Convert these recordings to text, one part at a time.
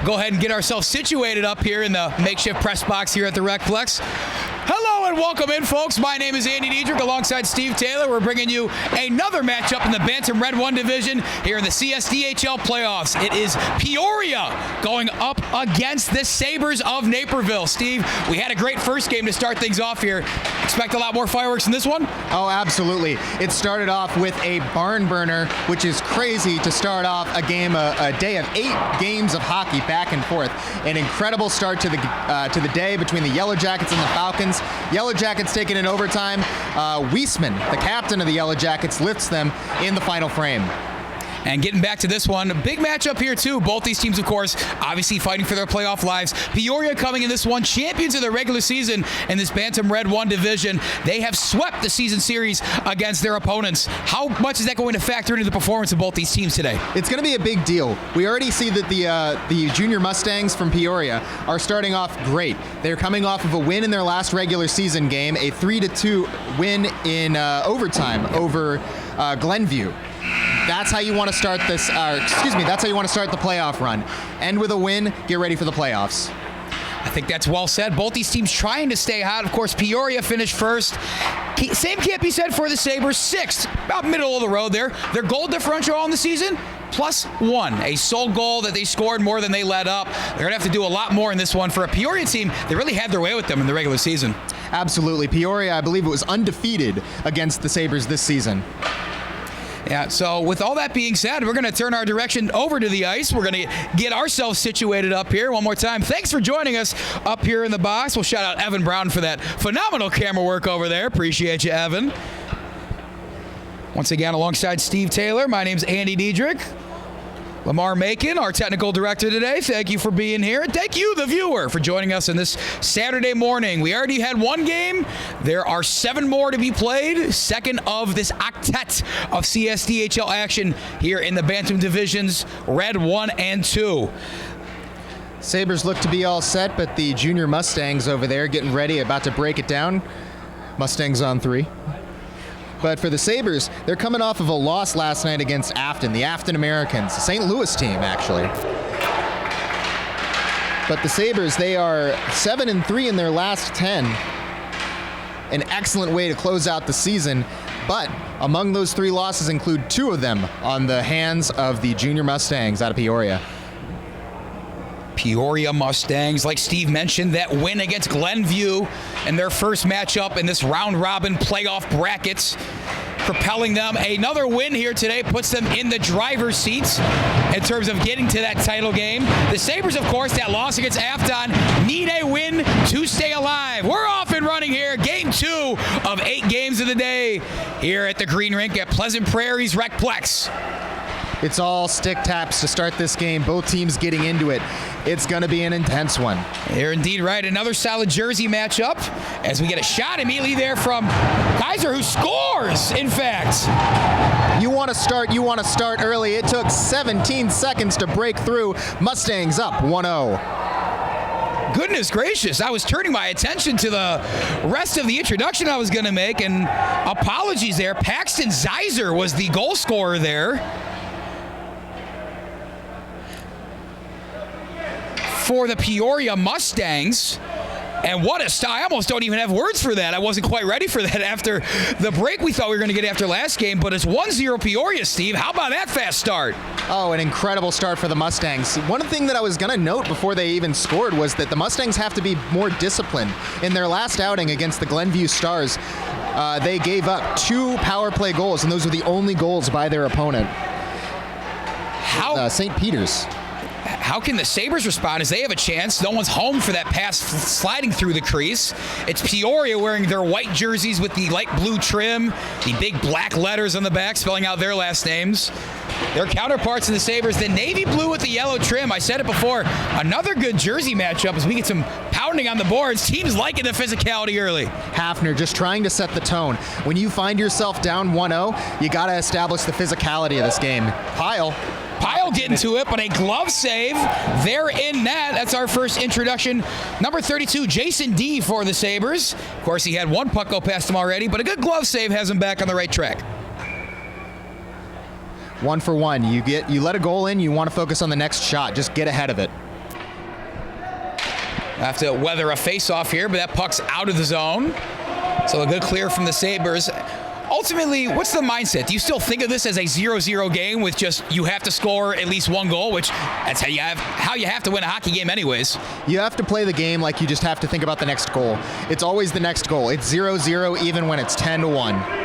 go ahead and get ourselves situated up here in the makeshift press box here at the Recplex. Hello and welcome in, folks. My name is Andy Diedrich alongside Steve Taylor. We're bringing you another matchup in the Bantam Red 1 division here in the CSDHL playoffs. It is Peoria going up against the Sabres of Naperville. Steve, we had a great first game to start things off here. Expect a lot more fireworks in this one? Oh, absolutely. It started off with a barn burner, which is crazy to start off a game, a day of 8 games of hockey back and forth. An incredible start to the day between the Yellow Jackets and the Falcons. Yellow Jackets taking in overtime. Weisman, the captain of the Yellow Jackets, lifts them in the final frame. And getting back to this one, a big matchup here too. Both these teams, of course, obviously fighting for their playoff lives. Peoria coming in this one, champions of the regular season in this Bantam Red 1 division. They have swept the season series against their opponents. How much is that going to factor into the performance of both these teams today? It's going to be a big deal. We already see that the junior Mustangs from Peoria are starting off great. They're coming off of a win in their last regular season game, a 3-2 win in overtime over Glenview. That's how you want to start this, that's how you want to start the playoff run. End with a win, get ready for the playoffs. I think that's well said. Both these teams trying to stay hot. Of course, Peoria finished first. Same can't be said for the Sabres. 6th, about middle of the road there. Their goal differential on the season, +1. A sole goal that they scored more than they let up. They're going to have to do a lot more in this one. For a Peoria team, they really had their way with them in the regular season. Absolutely. Peoria, I believe it was undefeated against the Sabres this season. Yeah, so with all that being said, we're going to turn our direction over to the ice. We're going to get ourselves situated up here one more time. Thanks for joining us up here in the box. We'll shout out Evan Brown for that phenomenal camera work over there. Appreciate you, Evan. Once again, alongside Steve Taylor, my name's Andy Diedrich. Lamar Macon, our technical director today, thank you for being here. And thank you, the viewer, for joining us on this Saturday morning. We already had one game. There are 7 more to be played. Second of this octet of CSDHL action here in the Bantam Divisions, Red 1 and 2. Sabres look to be all set, but the junior Mustangs over there getting ready, about to break it down. Mustangs on 3. But for the Sabres, they're coming off of a loss last night against Afton, the Afton Americans, the St. Louis team, actually. But the Sabres, they are 7-3 in their last 10. An excellent way to close out the season. But among those 3 losses include 2 of them on the hands of the junior Mustangs out of Peoria. Peoria Mustangs, like Steve mentioned, that win against Glenview in their first matchup in this round-robin playoff brackets, propelling them. Another win here today puts them in the driver's seats in terms of getting to that title game. The Sabres, of course, that loss against Afton, need a win to stay alive. We're off and running here. Game 2 of 8 games of the day here at the Green Rink at Pleasant Prairie's Recplex. It's all stick taps to start this game. Both teams getting into it. It's going to be an intense one. You're indeed right. Another solid jersey matchup as we get a shot immediately there from Kaiser, who scores, in fact. You want to start early. It took 17 seconds to break through. Mustangs up 1-0. Goodness gracious, I was turning my attention to the rest of the introduction I was going to make, and apologies there. Paxton Zeiser was the goal scorer there for the Peoria Mustangs. And what a style. I almost don't even have words for that. I wasn't quite ready for that after the break we thought we were going to get after last game, but it's 1-0 Peoria, Steve. How about that fast start? Oh, an incredible start for the Mustangs. One thing that I was going to note before they even scored was that the Mustangs have to be more disciplined. In their last outing against the Glenview Stars, they gave up 2 power play goals, and those were the only goals by their opponent. St. Peter's. How can the Sabres respond as they have a chance? No one's home for that pass sliding through the crease. It's Peoria wearing their white jerseys with the light blue trim, the big black letters on the back spelling out their last names. Their counterparts in the Sabres, the navy blue with the yellow trim. I said it before, another good jersey matchup as we get some pounding on the boards. Teams liking the physicality early. Hafner just trying to set the tone. When you find yourself down 1-0, you got to establish the physicality of this game. Pyle getting to it, but a glove save there in net. That's our first introduction. Number 32, Jason D for the Sabres. Of course, he had one puck go past him already, but a good glove save has him back on the right track. 1 for 1. You let a goal in, you want to focus on the next shot. Just get ahead of it. Have to weather a face-off here, but that puck's out of the zone. So a good clear from the Sabres. Ultimately, what's the mindset? Do you still think of this as a 0-0 game with just you have to score at least one goal, which that's how you have to win a hockey game anyways? You have to play the game like you just have to think about the next goal. It's always the next goal. It's 0-0 even when it's 10-1.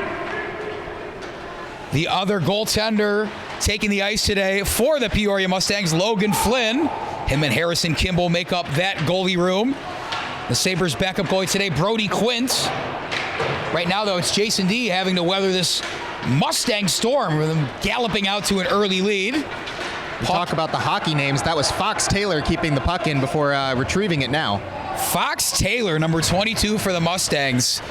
The other goaltender taking the ice today for the Peoria Mustangs, Logan Flynn. Him and Harrison Kimball make up that goalie room. The Sabres backup goalie today, Brody Quint. Right now, though, it's Jason D having to weather this Mustang storm with them galloping out to an early lead. Talk about the hockey names. That was Fox Taylor keeping the puck in before retrieving it now. Fox Taylor, number 22 for the Mustangs.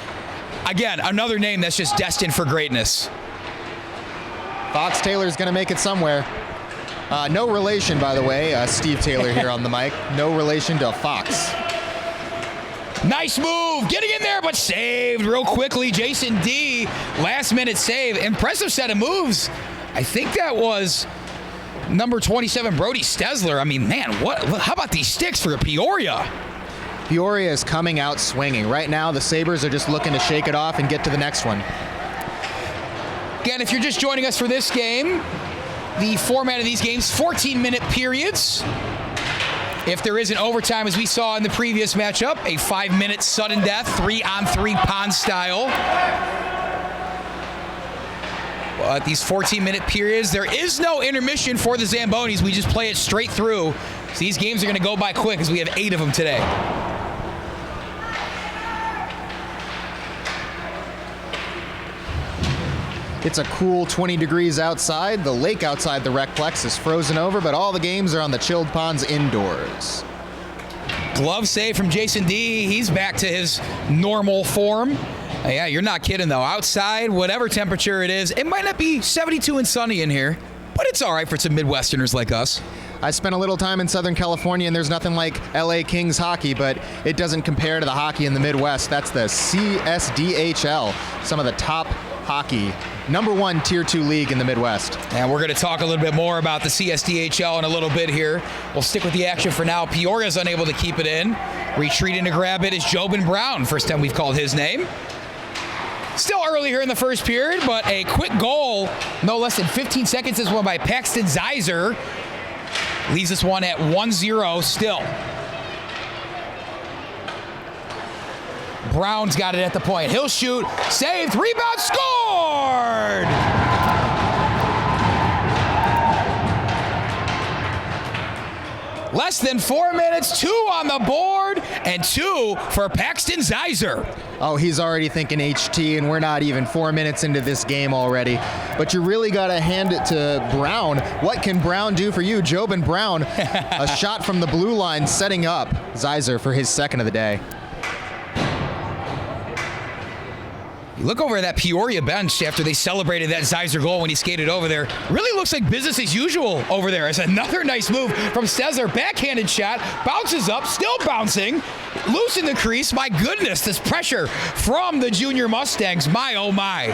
Again, another name that's just destined for greatness. Fox Taylor's going to make it somewhere. No relation, by the way, Steve Taylor here on the mic. No relation to Fox. Nice move, getting in there, but saved real quickly. Jason D, last-minute save. Impressive set of moves. I think that was number 27, Brody Stesler. I mean, man, how about these sticks for Peoria? Peoria is coming out swinging. Right now, the Sabres are just looking to shake it off and get to the next one. Again, if you're just joining us for this game, the format of these games, 14-minute periods. If there is an overtime, as we saw in the previous matchup, a 5-minute sudden death, 3-on-3 pond style. But these 14-minute periods, there is no intermission for the Zambonis. We just play it straight through. So these games are going to go by quick as we have 8 of them today. It's a cool 20 degrees outside. The lake outside the Recplex is frozen over, but all the games are on the chilled ponds indoors. Glove save from Jason D. He's back to his normal form. Yeah, you're not kidding, though. Outside, whatever temperature it is, it might not be 72 and sunny in here, but it's all right for some Midwesterners like us. I spent a little time in Southern California, and there's nothing like LA Kings hockey, but it doesn't compare to the hockey in the Midwest. That's the CSDHL, some of the top hockey. Number 1 Tier 2 league in the Midwest. And we're going to talk a little bit more about the CSDHL in a little bit here. We'll stick with the action for now. Peoria's unable to keep it in. Retreating to grab it is Jobin Brown. First time we've called his name. Still early here in the first period, but a quick goal, no less than 15 seconds, is one by Paxton Zeiser. Leaves this one at 1-0 still. Brown's got it at the point. He'll shoot, saved, rebound, scored! Less than 4 minutes, 2 on the board, and 2 for Paxton Zeiser. Oh, he's already thinking HT, and we're not even 4 minutes into this game already. But you really got to hand it to Brown. What can Brown do for you? Jobin Brown, a shot from the blue line, setting up Zeiser for his second of the day. You look over at that Peoria bench after they celebrated that Zeiser goal when he skated over there. Really looks like business as usual over there. It's another nice move from Stesler. Backhanded shot, bounces up, still bouncing, loose in the crease. My goodness, this pressure from the junior Mustangs. My, oh my.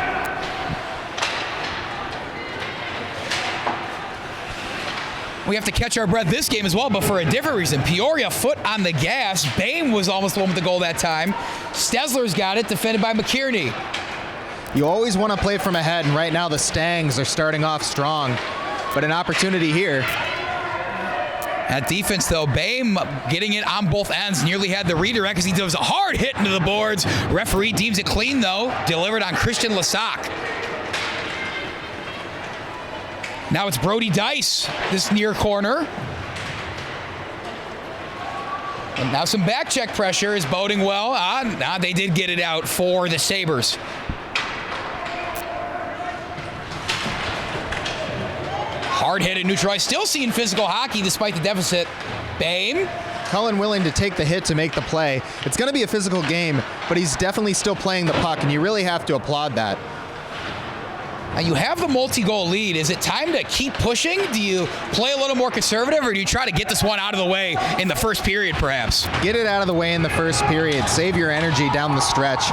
We have to catch our breath this game as well, but for a different reason. Peoria foot on the gas. Bain was almost the one with the goal that time. Stesler's got it, defended by McKierney. You always want to play from ahead, and right now the Stangs are starting off strong. But an opportunity here. At defense, though, Bain getting it on both ends. Nearly had the redirect as he does a hard hit into the boards. Referee deems it clean, though. Delivered on Christian Lasac. Now it's Brody Dice, this near corner. And now some back check pressure is boding well. They did get it out for the Sabres. Hard hit at neutral. Still seeing physical hockey despite the deficit. Bain. Cullen willing to take the hit to make the play. It's going to be a physical game, but he's definitely still playing the puck, and you really have to applaud that. Now you have the multi-goal lead. Is it time to keep pushing? Do you play a little more conservative, or do you try to get this one out of the way in the first period, perhaps? Get it out of the way in the first period. Save your energy down the stretch.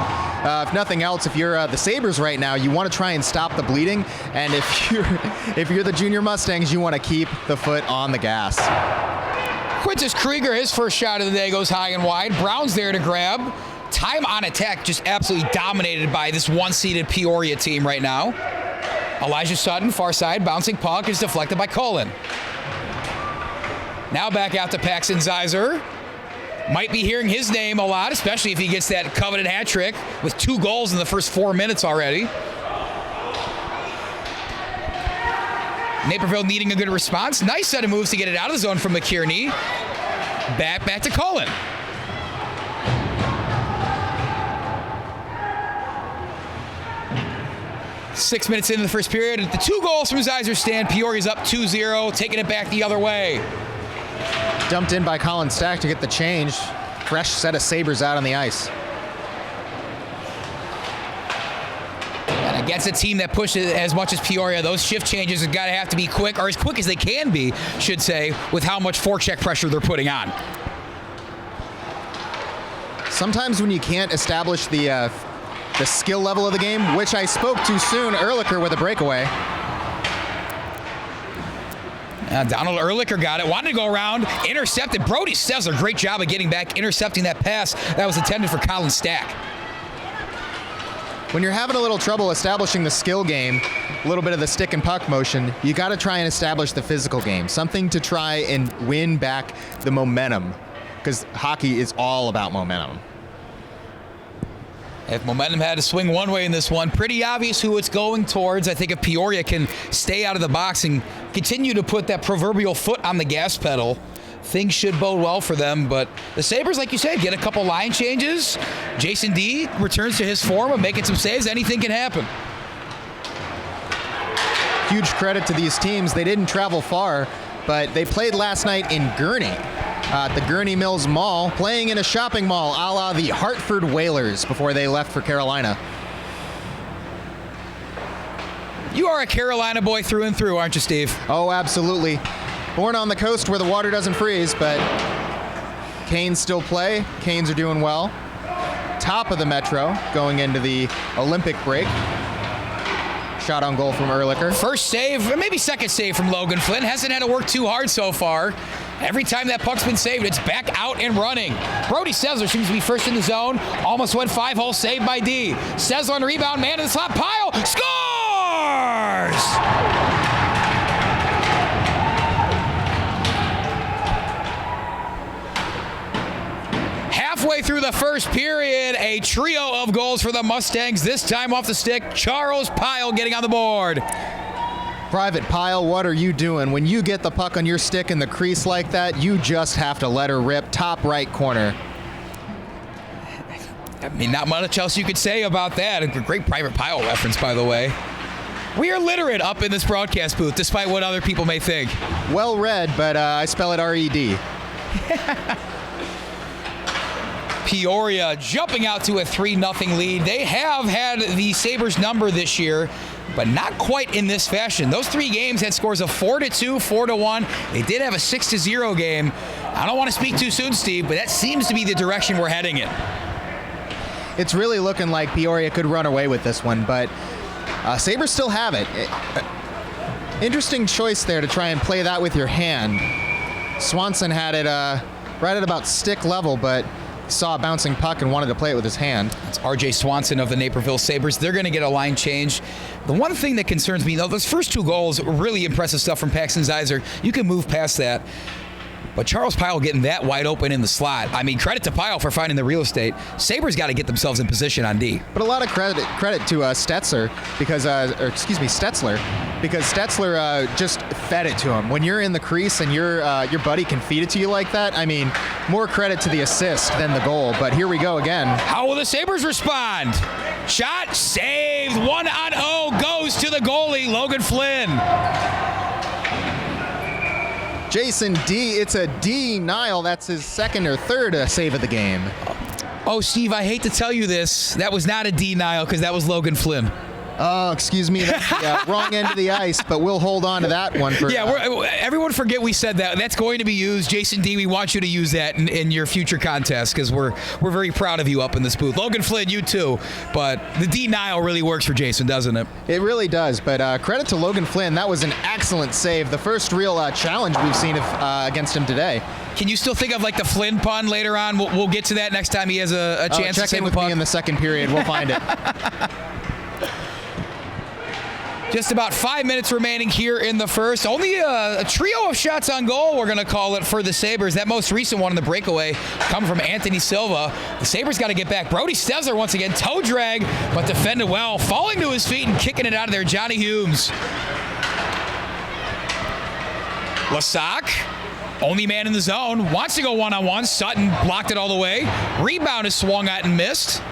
If nothing else, if you're the Sabres right now, you want to try and stop the bleeding. And if you're the junior Mustangs, you want to keep the foot on the gas. Quintus Krieger, his first shot of the day goes high and wide. Brown's there to grab. Time on attack just absolutely dominated by this one-seeded Peoria team right now. Elijah Sutton, far side, bouncing puck is deflected by Cullen. Now back out to Paxton Zeiser. Might be hearing his name a lot, especially if he gets that coveted hat trick with 2 goals in the first 4 minutes already. Naperville needing a good response. Nice set of moves to get it out of the zone from McKierney. Back to Cullen. Six minutes into the first period. The 2 goals from Zeiser's stand. Peoria's up 2-0, taking it back the other way. Dumped in by Colin Stack to get the change. Fresh set of Sabres out on the ice. And against a team that pushes as much as Peoria, those shift changes have got to have to be quick, or as quick as they can be, should say, with how much forecheck pressure they're putting on. Sometimes when you can't establish the skill level of the game, which I spoke too soon, Ehrlicher with a breakaway. Donald Ehrlicher got it, wanted to go around, intercepted. Brody Stesler, great job of getting back, intercepting that pass that was intended for Colin Stack. When you're having a little trouble establishing the skill game, a little bit of the stick and puck motion, you got to try and establish the physical game, something to try and win back the momentum, because hockey is all about momentum. If momentum had to swing one way in this one, pretty obvious who it's going towards. I think if Peoria can stay out of the box and continue to put that proverbial foot on the gas pedal, things should bode well for them. But the Sabres, like you said, get a couple line changes. Jason D returns to his form of making some saves. Anything can happen. Huge credit to these teams. They didn't travel far, but they played last night in Gurnee. At the Gurnee Mills Mall, playing in a shopping mall a la the Hartford Whalers before they left for Carolina. You are a Carolina boy through and through, aren't you, Steve? Oh, absolutely. Born on the coast where the water doesn't freeze, but Canes still play. Canes are doing well. Top of the Metro going into the Olympic break. Shot on goal from Ehrlicher. First save, or maybe second save from Logan Flynn. Hasn't had to work too hard so far. Every time that puck's been saved, it's back out and running. Brody Stesler seems to be first in the zone. Almost went 5-hole, saved by D. Stesler on the rebound, man in the slot, Pyle scores! Halfway through the first period, a trio of goals for the Mustangs, this time off the stick. Charles Pyle getting on the board. Private Pyle, what are you doing? When you get the puck on your stick in the crease like that, you just have to let her rip. Top right corner. I mean, not much else you could say about that. A great Private Pyle reference, by the way. We are literate up in this broadcast booth, despite what other people may think. Well read, but I spell it R-E-D. Peoria jumping out to a 3-0 lead. They have had the Sabres number this year, but not quite in this fashion. Those 3 games had scores of 4-2, 4-1. They did have a 6-0 game. I don't want to speak too soon, Steve, but that seems to be the direction we're heading in. It's really looking like Peoria could run away with this one, but Sabres still have it. Interesting choice there to try and play that with your hand. Swanson had it right at about stick level, but saw a bouncing puck and wanted to play it with his hand. It's R.J. Swanson of the Naperville Sabres. They're going to get a line change. The one thing that concerns me, though, those first 2 goals, really impressive stuff from Paxton Zeiser. You can move past that. But Charles Pyle getting that wide open in the slot. I mean, credit to Pyle for finding the real estate. Sabres got to get themselves in position on D. But a lot of credit to Stetzler because, Stetzler, because Stetzler just fed it to him. When you're in the crease and your buddy can feed it to you like that, I mean, more credit to the assist than the goal. But here we go again. How will the Sabres respond? Shot saved. 1-0 goes to the goalie, Logan Flynn. Jason D, it's a denial. That's his second or third save of the game. Oh, Steve, I hate to tell you this. That was not a denial because that was Logan Flynn. Oh, excuse me. That's the wrong end of the ice, but we'll hold on to that one for. Yeah, everyone forget we said that. That's going to be used. Jason D, we want you to use that in your future contests because we're very proud of you up in this booth. Logan Flynn, you too. But the denial really works for Jason, doesn't it? It really does. But credit to Logan Flynn. That was an excellent save. The first real challenge we've seen against him today. Can you still think of like the Flynn pun later on? We'll get to that next time he has a chance to check save in a with puck. me in the second period. We'll find it. Just about 5 minutes remaining here in the first. Only a trio of shots on goal, we're going to call it, for the Sabres. That most recent one in the breakaway coming from Anthony Silva. The Sabres got to get back. Brody Stesler once again, toe drag, but defended well. Falling to his feet and kicking it out of there, Johnny Humes. Lasak, only man in the zone, wants to go one-on-one. Sutton blocked it all the way. Rebound is swung at and missed.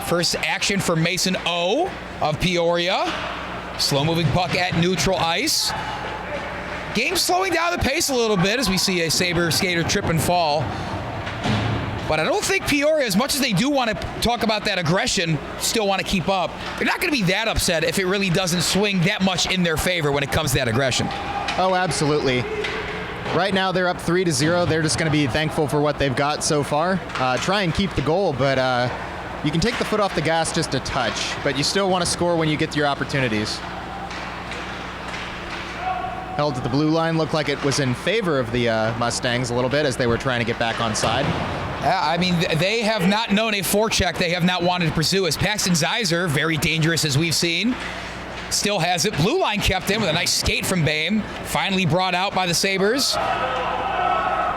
First action for Mason O of Peoria. Slow-moving puck at neutral ice. Game slowing down the pace a little bit as we see a Sabre skater trip and fall. But I don't think Peoria, as much as they do want to talk about that aggression, still want to keep up. They're not going to be that upset if it really doesn't swing that much in their favor when it comes to that aggression. Oh, absolutely. Right now they're up 3-0. They're just going to be thankful for what they've got so far. Try and keep the goal, but you can take the foot off the gas just a touch, but you still want to score when you get your opportunities. Held to the blue line, looked like it was in favor of the Mustangs a little bit as they were trying to get back on side. I mean, they have not known a forecheck they have not wanted to pursue. As Paxton Zeiser, very dangerous as we've seen, still has it. Blue line kept in with a nice skate from Bame. Finally brought out by the Sabres.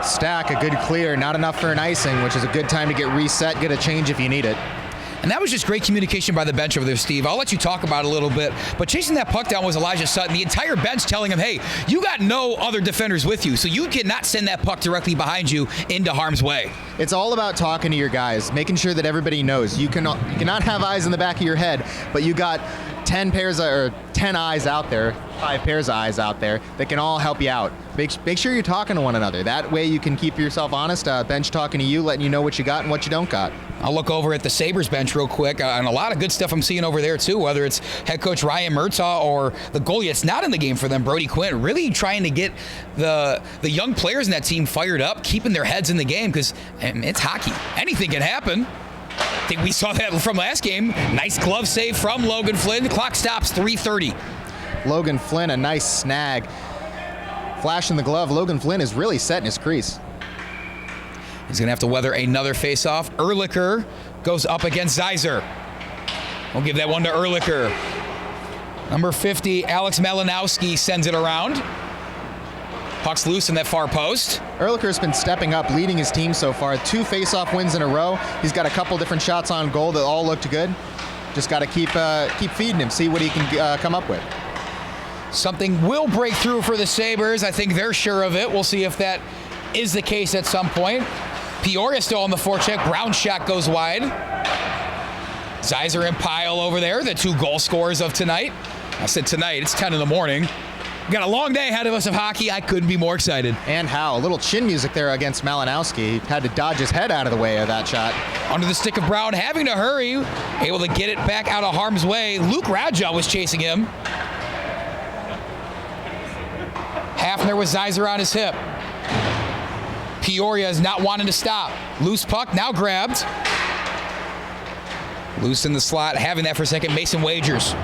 Stack, a good clear, not enough for an icing, which is a good time to get reset, get a change if you need it. And that was just great communication by the bench over there, Steve. I'll let you talk about it a little bit. But chasing that puck down was Elijah Sutton. The entire bench telling him, hey, you got no other defenders with you, so you cannot send that puck directly behind you into harm's way. It's all about talking to your guys, making sure that everybody knows. You cannot have eyes in the back of your head, but you got 10 eyes out there, 5 pairs of eyes out there that can all help you out. Make sure you're talking to one another. That way you can keep yourself honest. Bench talking to you, letting you know what you got and what you don't got. I'll look over at the Sabres bench real quick, and a lot of good stuff I'm seeing over there too, whether it's head coach Ryan Murtaugh or the goalie that's not in the game for them, Brody Quinn, really trying to get the young players in that team fired up, keeping their heads in the game, because it's hockey. Anything can happen. I think we saw that from last game. Nice glove save from Logan Flynn. The clock stops, 3:30. Logan Flynn, a nice snag. Flash in the glove. Logan Flynn is really set in his crease. He's going to have to weather another face-off. Ehrlicher goes up against Zeiser. We'll give that one to Ehrlicher. Number 50, Alex Malinowski sends it around. Puck's loose in that far post. Ehrlicher's been stepping up, leading his team so far. 2 face-off wins in a row. He's got a couple different shots on goal that all looked good. Just got to keep feeding him, see what he can come up with. Something will break through for the Sabres. I think they're sure of it. We'll see if that is the case at some point. Peoria still on the forecheck. Brown's shot goes wide. Zeiser and Pyle over there, the 2 goal scorers of tonight. I said tonight, it's 10 in the morning. We got a long day ahead of us of hockey. I couldn't be more excited. And how. A little chin music there against Malinowski. He had to dodge his head out of the way of that shot. Under the stick of Brown, having to hurry, able to get it back out of harm's way. Luke Radja was chasing him. Hafner with Zeiser on his hip. Peoria is not wanting to stop. Loose puck, now grabbed. Loose in the slot, having that for a second, Mason Wagers.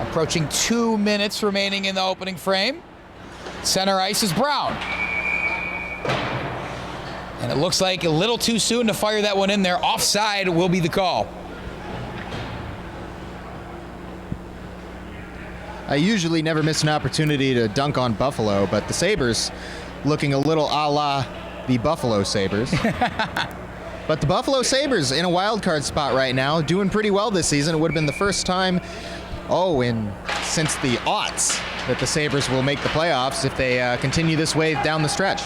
Approaching 2 minutes remaining in the opening frame. Center ice is Brown. And it looks like a little too soon to fire that one in there. Offside will be the call. I usually never miss an opportunity to dunk on Buffalo, but the Sabres looking a little a la the Buffalo Sabres. But the Buffalo Sabres in a wild card spot right now, doing pretty well this season. It would have been the first time, since the aughts, that the Sabres will make the playoffs if they continue this way down the stretch.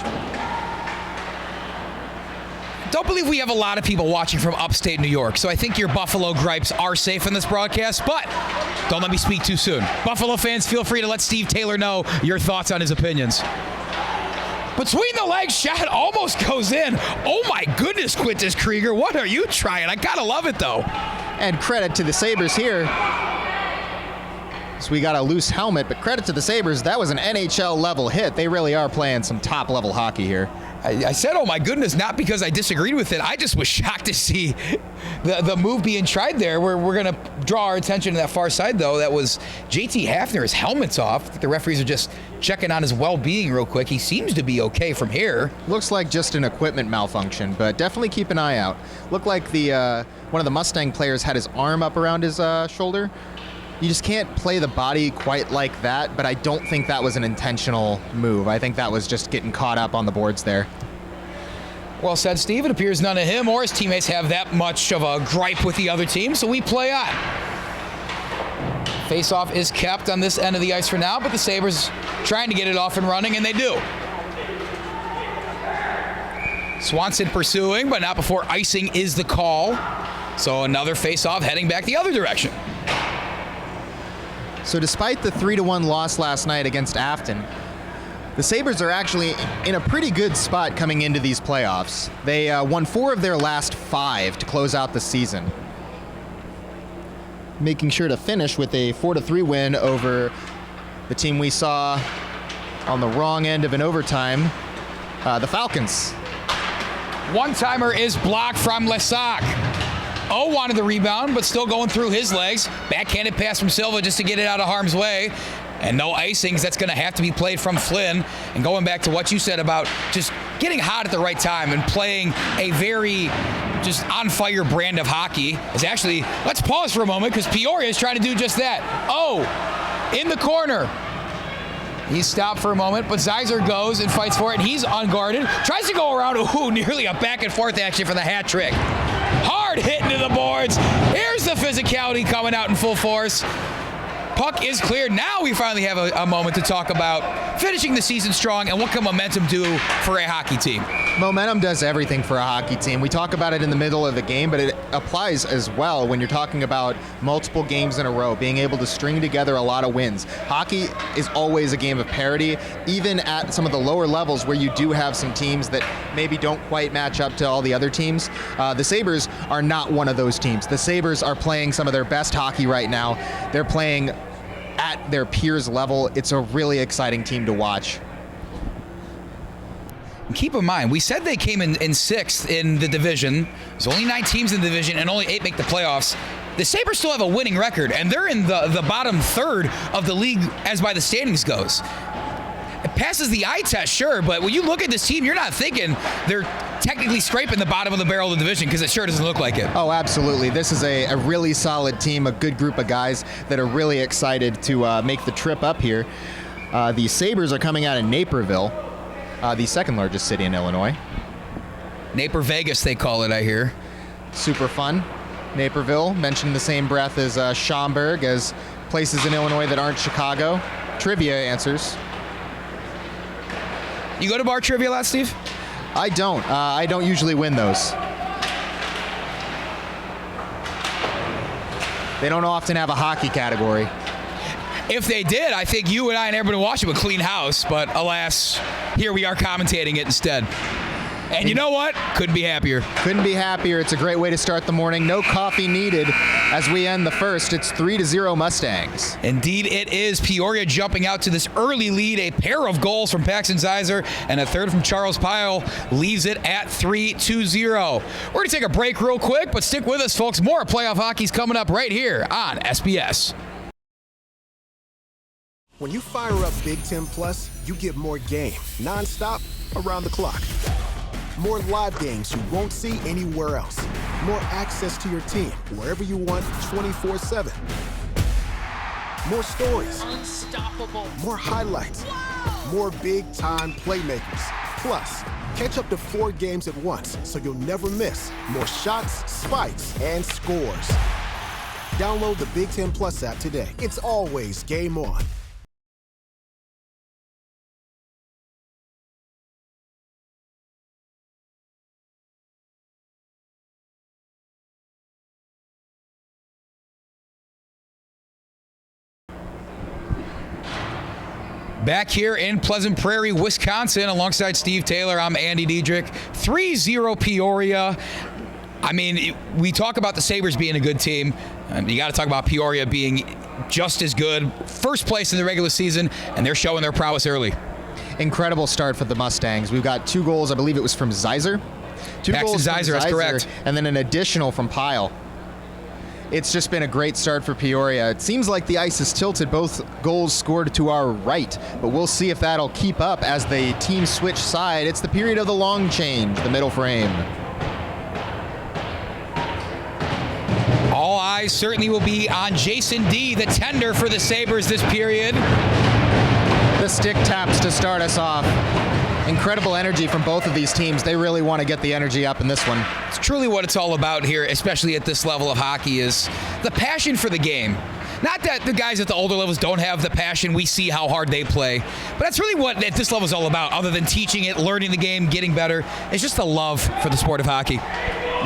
Don't believe we have a lot of people watching from upstate New York, so I think your Buffalo gripes are safe in this broadcast, but don't let me speak too soon. Buffalo fans, feel free to let Steve Taylor know your thoughts on his opinions. Between the legs shot almost goes in. Oh my goodness, Quintus Krieger, what are you trying? I gotta love it though. And credit to the Sabres here. So we got a loose helmet, but credit to the Sabres, that was an NHL level hit. They really are playing some top level hockey here. I said, oh my goodness, not because I disagreed with it. I just was shocked to see the move being tried there. We're going to draw our attention to that far side, though. That was JT Hafner. His helmet's off. The referees are just checking on his well-being real quick. He seems to be okay from here. Looks like just an equipment malfunction, but definitely keep an eye out. Looked like the one of the Mustang players had his arm up around his shoulder. You just can't play the body quite like that, but I don't think that was an intentional move. I think that was just getting caught up on the boards there. Well said, Steve. It appears none of him or his teammates have that much of a gripe with the other team, so we play on. Face-off is kept on this end of the ice for now, but the Sabres trying to get it off and running, and they do. Swanson pursuing, but not before icing is the call. So another face-off heading back the other direction. So despite the 3-1 loss last night against Afton, the Sabres are actually in a pretty good spot coming into these playoffs. They won 4 of their last 5 to close out the season, making sure to finish with a 4-3 win over the team we saw on the wrong end of an overtime, the Falcons. One-timer is blocked from Lesac. O wanted the rebound, but still going through his legs. Backhanded pass from Silva just to get it out of harm's way. And no icings. That's going to have to be played from Flynn. And going back to what you said about just getting hot at the right time and playing a very just on-fire brand of hockey is actually, let's pause for a moment because Peoria is trying to do just that. Oh, in the corner. He's stopped for a moment, but Zeiser goes and fights for it, and he's unguarded. Tries to go around. Ooh, nearly a back-and-forth action for the hat trick. Hard hit into the boards. Here's the physicality coming out in full force. Puck is cleared. Now we finally have a moment to talk about finishing the season strong and what can momentum do for a hockey team. Momentum does everything for a hockey team. We talk about it in the middle of the game, but it applies as well when you're talking about multiple games in a row, being able to string together a lot of wins. Hockey is always a game of parity, even at some of the lower levels where you do have some teams that maybe don't quite match up to all the other teams. The Sabres are not one of those teams. The Sabres are playing some of their best hockey right now. They're playing at their peers level. It's a really exciting team to watch. Keep in mind, we said they came in sixth in the division. There's only 9 teams in the division, and only 8 make the playoffs. The Sabres still have a winning record, and they're in the bottom third of the league as by the standings goes. It passes the eye test, sure, but when you look at this team, you're not thinking they're technically scraping the bottom of the barrel of the division because it sure doesn't look like it. Oh, absolutely. This is a really solid team, a good group of guys that are really excited to make the trip up here. The Sabres are coming out of Naperville, the second largest city in Illinois. Naper Vegas, they call it, I hear. Super fun. Naperville, mentioned in the same breath as Schaumburg, as places in Illinois that aren't Chicago. Trivia answers. You go to bar trivia a lot, Steve? I don't. I don't usually win those. They don't often have a hockey category. If they did, I think you and I and everybody watching would clean house, but alas, here we are commentating it instead. And you know what? Couldn't be happier. Couldn't be happier. It's a great way to start the morning. No coffee needed as we end the first. It's 3-0 Mustangs. Indeed it is. Peoria jumping out to this early lead. A pair of goals from Paxton Zeiser and a third from Charles Pyle leaves it at 3-0. We're going to take a break real quick, but stick with us, folks. More playoff hockey's coming up right here on SBS. When you fire up Big Ten Plus, you get more game, nonstop, around the clock. More live games you won't see anywhere else. More access to your team wherever you want 24/7. More stories. Unstoppable. More highlights. Wow. More big-time playmakers. Plus, catch up to 4 games at once so you'll never miss more shots, spikes, and scores. Download the Big Ten Plus app today. It's always game on. Back here in Pleasant Prairie, Wisconsin, alongside Steve Taylor, I'm Andy Diedrich. 3-0 Peoria. I mean, we talk about the Sabres being a good team. You got to talk about Peoria being just as good. First place in the regular season, and they're showing their prowess early. Incredible start for the Mustangs. We've got 2 goals. I believe it was from Zeiser. 2 Paxton goals from Zeiser, that's correct. And then an additional from Pyle. It's just been a great start for Peoria. It seems like the ice is tilted. Both goals scored to our right, but we'll see if that'll keep up as the team switch side. It's the period of the long change, the middle frame. All eyes certainly will be on Jason D., the tender for the Sabres this period. The stick taps to start us off. Incredible energy from both of these teams. They really want to get the energy up in this one. It's truly what it's all about here, especially at this level of hockey, is the passion for the game. Not that the guys at the older levels don't have the passion. We see how hard they play. But that's really what at this level is all about, other than teaching it, learning the game, getting better. It's just the love for the sport of hockey.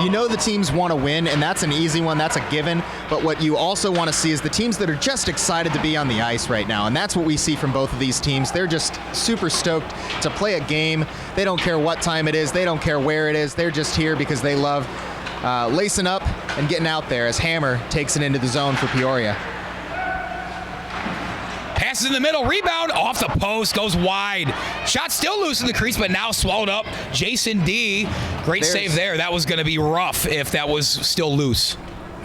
You know the teams want to win, and that's an easy one. That's a given. But what you also want to see is the teams that are just excited to be on the ice right now. And that's what we see from both of these teams. They're just super stoked to play a game. They don't care what time it is. They don't care where it is. They're just here because they love lacing up and getting out there as Hammer takes it into the zone for Peoria. Passes in the middle, rebound, off the post, goes wide. Shot still loose in the crease, but now swallowed up. Jason D., great save there. That was going to be rough if that was still loose.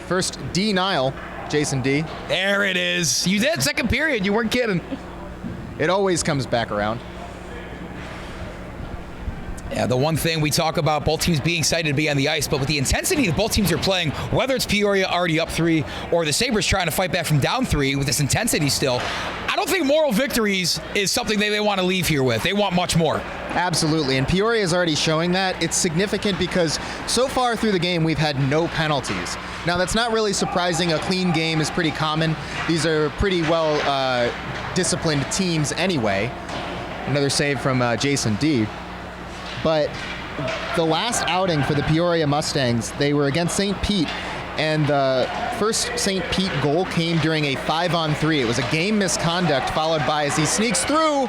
First denial, Jason D. There it is. You did second period. You weren't kidding. It always comes back around. Yeah, the one thing we talk about, both teams being excited to be on the ice, but with the intensity that both teams are playing, whether it's Peoria already up 3 or the Sabres trying to fight back from down 3 with this intensity still, I don't think moral victories is something they want to leave here with. They want much more. Absolutely, and Peoria is already showing that. It's significant because so far through the game, we've had no penalties. Now, that's not really surprising. A clean game is pretty common. These are pretty well disciplined teams anyway. Another save from Jason D. But the last outing for the Peoria Mustangs, they were against St. Pete, and the first St. Pete goal came during a 5-on-3. It was a game misconduct followed by, as he sneaks through,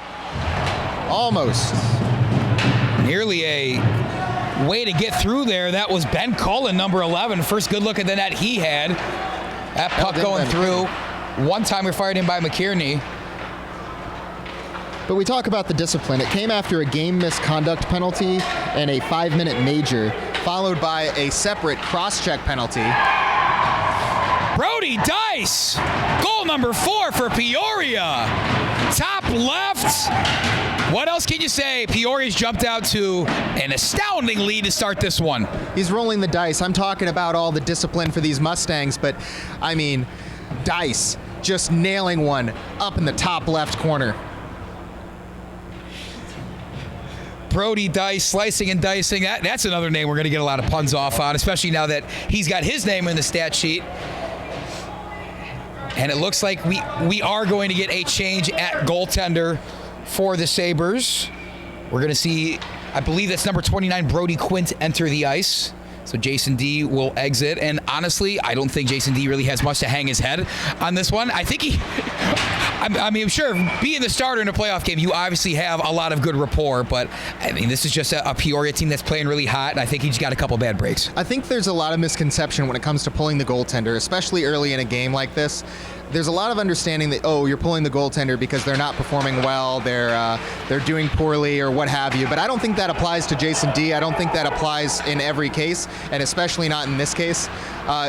almost. Nearly a way to get through there. That was Ben Cullen, number 11. First good look at the net he had. That puck going through. One timer fired in by McKierney. But we talk about the discipline. It came after a game misconduct penalty and a 5-minute major, followed by a separate cross-check penalty. Brody Dice, goal number 4 for Peoria. Top left. What else can you say? Peoria's jumped out to an astounding lead to start this one. He's rolling the dice. I'm talking about all the discipline for these Mustangs, but I mean, Dice just nailing one up in the top left corner. Brody Dice, slicing and dicing. That's another name we're going to get a lot of puns off on, especially now that he's got his name in the stat sheet. And it looks like we are going to get a change at goaltender for the Sabres. We're going to see, I believe that's number 29, Brody Quint, enter the ice. So Jason D. will exit. And honestly, I don't think Jason D. really has much to hang his head on this one. I think I mean, sure, being the starter in a playoff game, you obviously have a lot of good rapport. But, I mean, this is just a Peoria team that's playing really hot, and I think he's got a couple bad breaks. I think there's a lot of misconception when it comes to pulling the goaltender, especially early in a game like this. There's a lot of understanding that, oh, you're pulling the goaltender because they're not performing well, they're doing poorly or what have you. But I don't think that applies to Jason D. I don't think that applies in every case, and especially not in this case.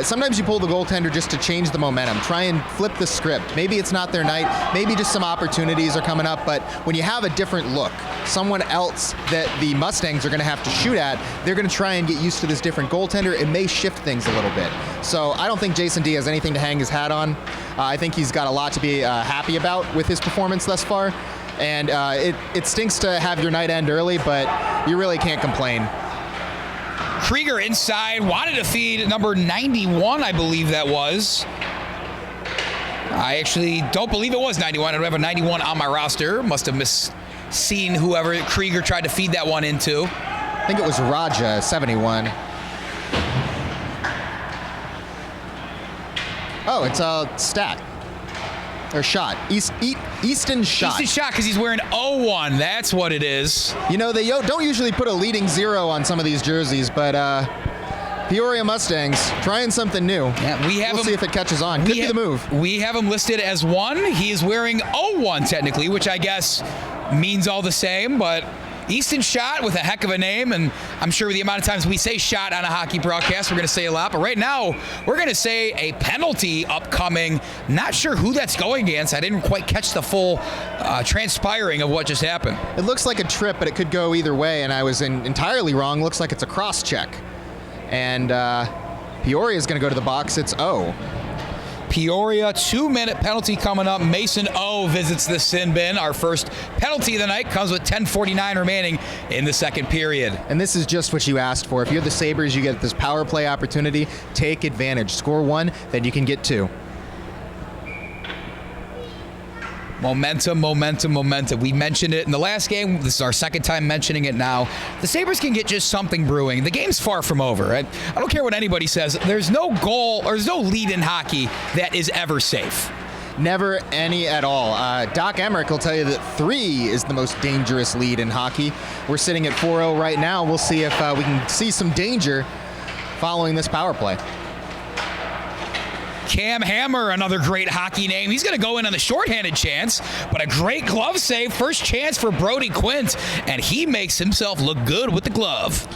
Sometimes you pull the goaltender just to change the momentum, try and flip the script. Maybe it's not their night, maybe just some opportunities are coming up, but when you have a different look, someone else that the Mustangs are going to have to shoot at, they're going to try and get used to this different goaltender. It may shift things a little bit. So I don't think Jason D. has anything to hang his hat on. I think he's got a lot to be happy about with his performance thus far. And it stinks to have your night end early, but you really can't complain. Krieger inside, wanted to feed number 91, I believe that was. I actually don't believe it was 91. I don't have a 91 on my roster. Must have seen whoever Krieger tried to feed that one into. I think it was Raja, 71. Oh, it's a stat. Or shot. Easton Schott. Easton Schott, because he's wearing 01. That's what it is. You know, they don't usually put a leading 0 on some of these jerseys, but Peoria Mustangs trying something new. Yeah, we'll see if it catches on. Could be the move. We have him listed as 1. He is wearing 01 technically, which I guess means all the same, but Easton Schott with a heck of a name, and I'm sure with the amount of times we say shot on a hockey broadcast, we're going to say a lot. But right now, we're going to say a penalty upcoming. Not sure who that's going against. I didn't quite catch the full transpiring of what just happened. It looks like a trip, but it could go either way, and I was entirely wrong. Looks like it's a cross check. And Peoria is going to go to the box. It's O. Peoria, 2-minute penalty coming up. Mason O visits the sin bin. Our first penalty of the night comes with 10:49 remaining in the second period. And this is just what you asked for. If you're the Sabres, you get this power play opportunity. Take advantage. Score 1, then you can get 2. Momentum. We mentioned it in the last game. This is our second time mentioning it now. The Sabres can get just something brewing. The game's far from over. Right? I don't care what anybody says. There's no goal or there's no lead in hockey that is ever safe. Never any at all. Doc Emmerich will tell you that 3 is the most dangerous lead in hockey. We're sitting at 4-0 right now. We'll see if we can see some danger following this power play. Cam Hammer, another great hockey name. He's going to go in on the shorthanded chance, but a great glove save. First chance for Brody Quint, and he makes himself look good with the glove.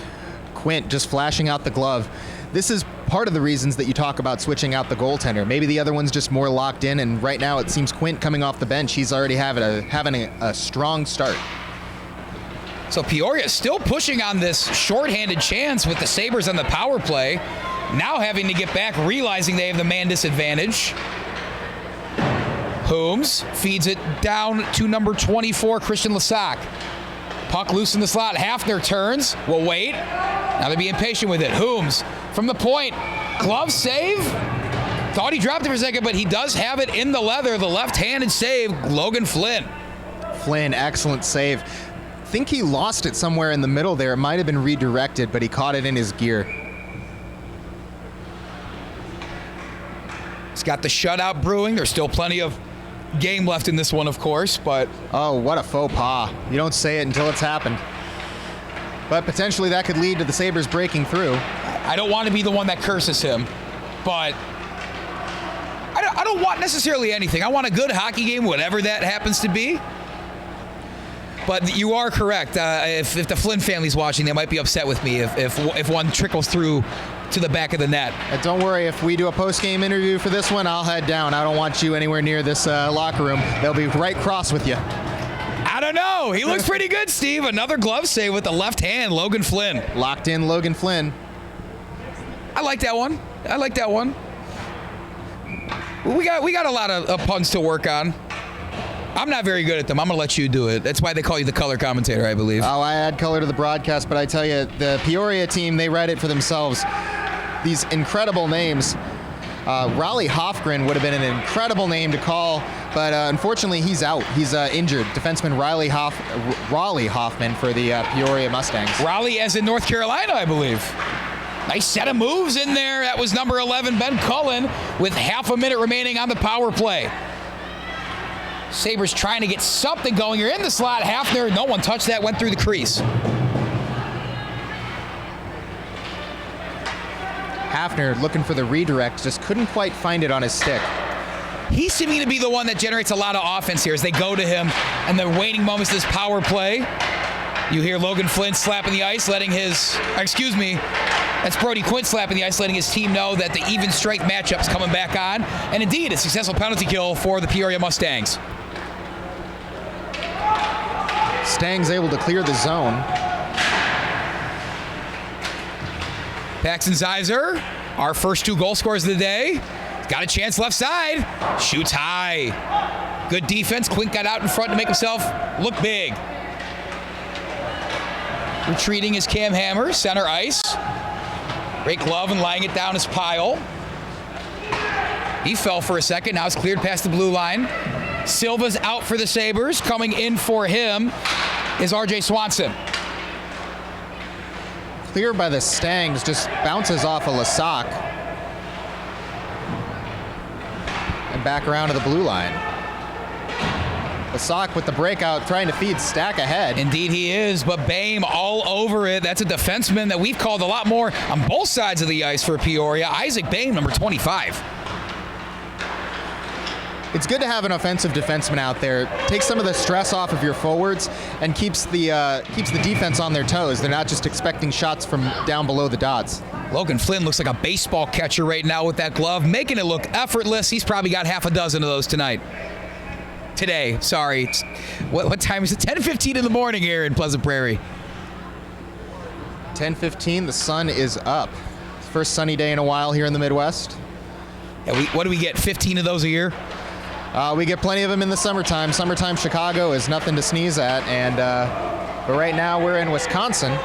Quint just flashing out the glove. This is part of the reasons that you talk about switching out the goaltender. Maybe the other one's just more locked in, and right now it seems Quint coming off the bench. He's already having a strong start. So Peoria still pushing on this shorthanded chance with the Sabres on the power play. Now having to get back, realizing they have the man disadvantage. Holmes feeds it down to number 24, Christian Lasac. Puck loose in the slot. Hafner turns. Will wait. Now they're being patient with it. Holmes from the point. Glove save. Thought he dropped it for a second, but he does have it in the leather. The left-handed save, Logan Flynn. Flynn, excellent save. Think he lost it somewhere in the middle there. It might have been redirected, but he caught it in his gear. He's got the shutout brewing. There's still plenty of game left in this one, of course, but... Oh, what a faux pas. You don't say it until it's happened. But potentially that could lead to the Sabres breaking through. I don't want to be the one that curses him, but I don't want necessarily anything. I want a good hockey game, whatever that happens to be. But you are correct. If the Flynn family's watching, they might be upset with me if one trickles through to the back of the net. Don't worry, if we do a post-game interview for this one, I'll head down. I don't want you anywhere near this locker room. They'll be right cross with you. I don't know. He looks pretty good, Steve. Another glove save with the left hand, Logan Flynn. Locked in Logan Flynn. I like that one. We got a lot of puns to work on. I'm not very good at them. I'm going to let you do it. That's why they call you the color commentator, I believe. Oh, I add color to the broadcast, but I tell you, the Peoria team, they write it for themselves. These incredible names. Raleigh Hofgren would have been an incredible name to call, but unfortunately he's out. He's injured. Defenseman Raleigh Hoffman for the Peoria Mustangs. Raleigh as in North Carolina, I believe. Nice set of moves in there. That was number 11, Ben Cullen, with half a minute remaining on the power play. Sabres trying to get something going. You're in the slot. Hafner, no one touched that, went through the crease. Hafner looking for the redirect, just couldn't quite find it on his stick. He's seeming to be the one that generates a lot of offense here as they go to him and the waning moments of this power play. You hear Logan Flynn slapping the ice, that's Brody Quint slapping the ice, letting his team know that the even strength matchup's coming back on. And indeed, a successful penalty kill for the Peoria Mustangs. Stangs able to clear the zone. Paxton Zeiser, our first 2 goal scorers of the day. Got a chance left side. Shoots high. Good defense. Quint got out in front to make himself look big. Retreating is Cam Hammer, center ice. Great glove and laying it down his pile. He fell for a second. Now it's cleared past the blue line. Silva's out for the Sabres. Coming in for him is R.J. Swanson. Clear by the Stangs, just bounces off a Lasac. And back around to the blue line. Sock with the breakout, trying to feed Stack ahead. Indeed he is, but Bame all over it. That's a defenseman that we've called a lot more on both sides of the ice for Peoria. Isaac Bame, number 25. It's good to have an offensive defenseman out there. Takes some of the stress off of your forwards and keeps the defense on their toes. They're not just expecting shots from down below the dots. Logan Flynn looks like a baseball catcher right now with that glove, making it look effortless. He's probably got half a dozen of those tonight. Today, sorry. What time is it? 10:15 in the morning here in Pleasant Prairie. 10:15, the sun is up. First sunny day in a while here in the Midwest. Yeah, what do we get, 15 of those a year? We get plenty of them in the summertime. Summertime Chicago is nothing to sneeze at. And but right now we're in Wisconsin,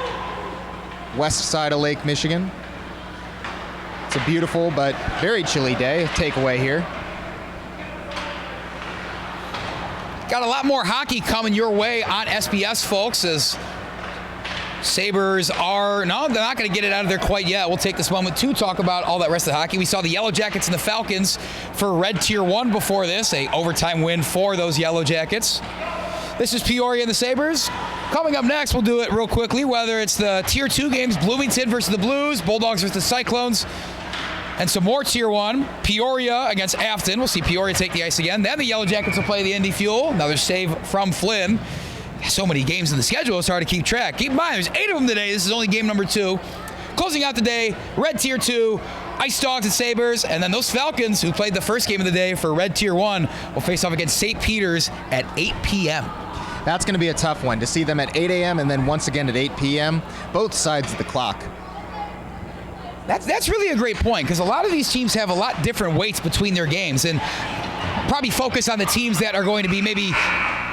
west side of Lake Michigan. It's a beautiful but very chilly day. Takeaway here. Got a lot more hockey coming your way on SBS, folks, as Sabres they're not going to get it out of there quite yet. We'll take this moment to talk about all that rest of the hockey. We saw the Yellow Jackets and the Falcons for Red Tier 1 before this, a overtime win for those Yellow Jackets. This is Peoria and the Sabres. Coming up next, we'll do it real quickly, whether it's the Tier 2 games, Bloomington versus the Blues, Bulldogs versus the Cyclones, and some more Tier 1. Peoria against Afton. We'll see Peoria take the ice again. Then the Yellow Jackets will play the Indy Fuel. Another save from Flynn. So many games in the schedule, it's hard to keep track. Keep in mind, there's 8 of them today. This is only game number 2. Closing out the day, Red Tier 2, Ice Dogs and Sabres. And then those Falcons, who played the first game of the day for Red Tier 1, will face off against St. Peter's at 8 p.m. That's going to be a tough one, to see them at 8 a.m. and then once again at 8 p.m., both sides of the clock. That's really a great point, because a lot of these teams have a lot different weights between their games, and probably focus on the teams that are going to be maybe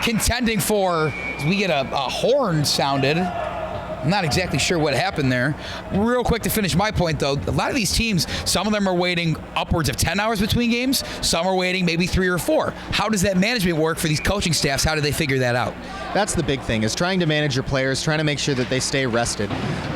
contending for. We get a horn sounded. I'm not exactly sure what happened there. Real quick to finish my point, though, a lot of these teams, some of them are waiting upwards of 10 hours between games. Some are waiting maybe 3 or 4. How does that management work for these coaching staffs? How do they figure that out? That's the big thing, is trying to manage your players, trying to make sure that they stay rested.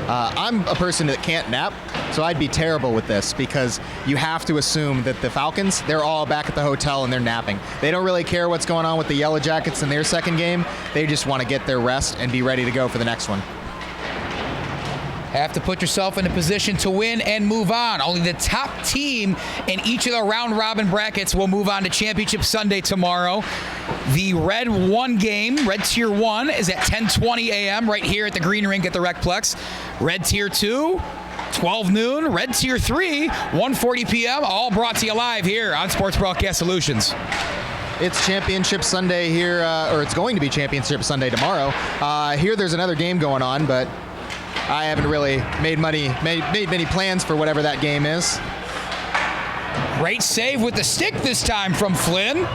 I'm a person that can't nap, so I'd be terrible with this, because you have to assume that the Falcons, they're all back at the hotel and they're napping. They don't really care what's going on with the Yellow Jackets in their second game. They just want to get their rest and be ready to go for the next one. Have to put yourself in a position to win and move on. Only the top team in each of the round-robin brackets will move on to Championship Sunday tomorrow. The Red 1 game, Red Tier 1, is at 10:20 a.m. right here at the Green Rink at the Recplex. Red Tier 2, 12 noon. Red Tier 3, 1:40 p.m. All brought to you live here on Sports Broadcast Solutions. It's Championship Sunday here, or it's going to be Championship Sunday tomorrow. Here there's another game going on, but I haven't really made many plans for whatever that game is. Great save with the stick this time from Flynn.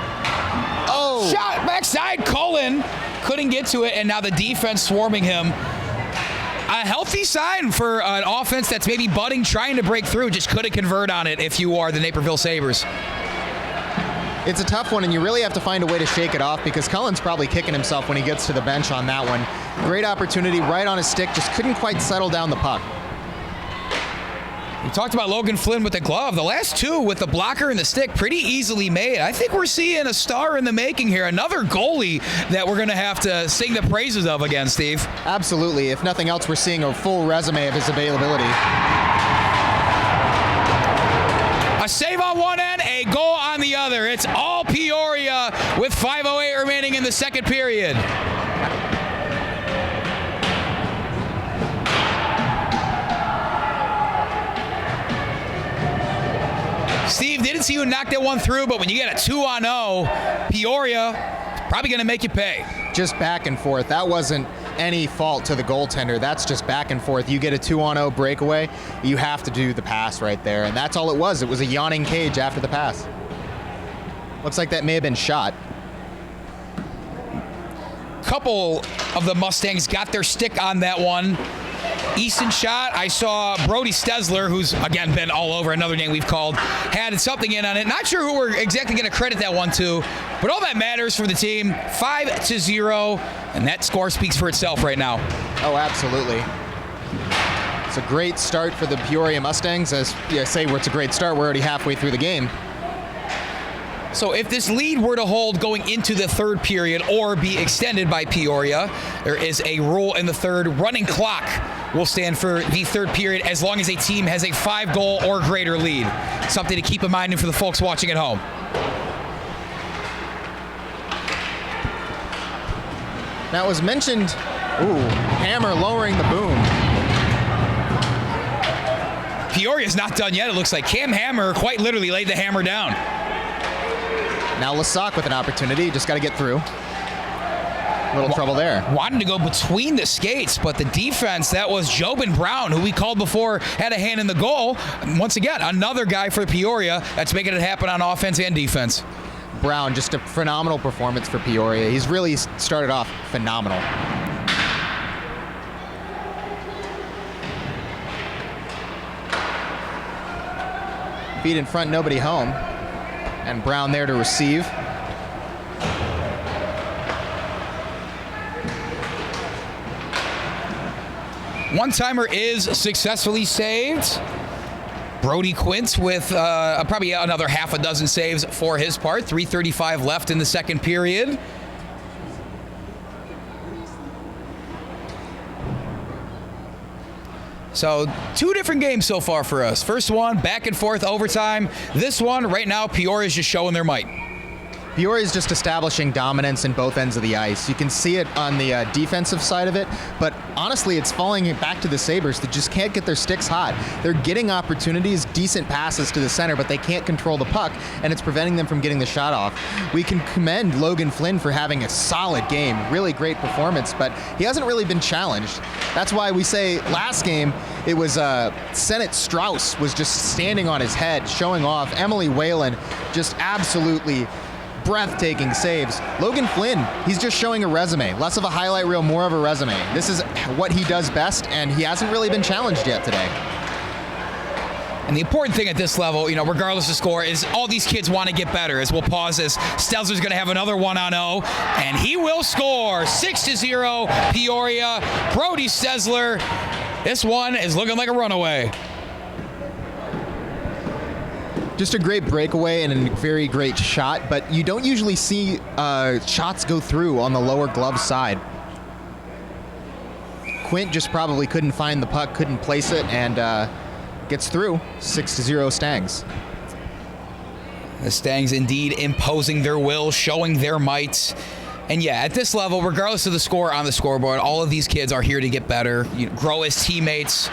Oh! Shot backside, Cullen couldn't get to it, and now the defense swarming him. A healthy sign for an offense that's maybe budding, trying to break through, just couldn't convert on it if you are the Naperville Sabres. It's a tough one, and you really have to find a way to shake it off, because Cullen's probably kicking himself when he gets to the bench on that one. Great opportunity, right on his stick, just couldn't quite settle down the puck. We talked about Logan Flynn with the glove. The last 2 with the blocker and the stick, pretty easily made. I think we're seeing a star in the making here. Another goalie that we're going to have to sing the praises of again, Steve. Absolutely. If nothing else, we're seeing a full resume of his availability. A save on one end, a goal on the other. It's all Peoria with 5:08 remaining in the second period. Steve, didn't see you knock that one through, but when you get a 2-on-0, Peoria probably going to make you pay. Just back and forth. That wasn't any fault to the goaltender. That's just back and forth. You get a 2-on-0 breakaway, you have to do the pass right there, and that's all it was. It was a yawning cage after the pass. Looks like that may have been shot. Couple of the Mustangs got their stick on that one. Easton shot. I saw Brody Stesler, who's, again, been all over, another name we've called, had something in on it. Not sure who we're exactly going to credit that one to, but all that matters for the team, 5-0, and that score speaks for itself right now. Oh, absolutely. It's a great start for the Peoria Mustangs. As I say, it's a great start. We're already halfway through the game. So if this lead were to hold going into the third period or be extended by Peoria, there is a rule in the third. Running clock will stand for the third period as long as a team has a 5-goal or greater lead. Something to keep in mind for the folks watching at home. Now it was mentioned, Hammer lowering the boom. Peoria's not done yet. It looks like Cam Hammer quite literally laid the hammer down. Now Lasock with an opportunity, just got to get through. A little trouble there. Wanted to go between the skates, but the defense, that was Jobin Brown, who we called before, had a hand in the goal. Once again, another guy for Peoria that's making it happen on offense and defense. Brown, just a phenomenal performance for Peoria. He's really started off phenomenal. Feet in front, nobody home. And Brown there to receive. One-timer is successfully saved. Brody Quint with probably another half a dozen saves for his part. 3:35 left in the second period. So 2 different games so far for us. First one, back and forth overtime. This one, right now, Peoria's just showing their might. Peoria is just establishing dominance in both ends of the ice. You can see it on the defensive side of it, but honestly, it's falling back to the Sabres that just can't get their sticks hot. They're getting opportunities, decent passes to the center, but they can't control the puck, and it's preventing them from getting the shot off. We can commend Logan Flynn for having a solid game, really great performance, but he hasn't really been challenged. That's why we say last game, it was Sennett Strauss was just standing on his head, showing off. Emily Whalen just absolutely breathtaking saves. Logan Flynn, he's just showing a resume. Less of a highlight reel, more of a resume. This is what he does best, and he hasn't really been challenged yet today. And the important thing at this level, regardless of score, is all these kids want to get better. As we'll pause this, Stelzer's going to have another 1-on-0, and he will score. 6-0 Peoria. Brody Stesler. This one is looking like a runaway. Just a great breakaway and a very great shot, but you don't usually see shots go through on the lower glove side. Quint just probably couldn't find the puck, couldn't place it, and gets through. 6-0 Stangs. The Stangs indeed imposing their will, showing their might. And yeah, at this level, regardless of the score on the scoreboard, all of these kids are here to get better, grow as teammates,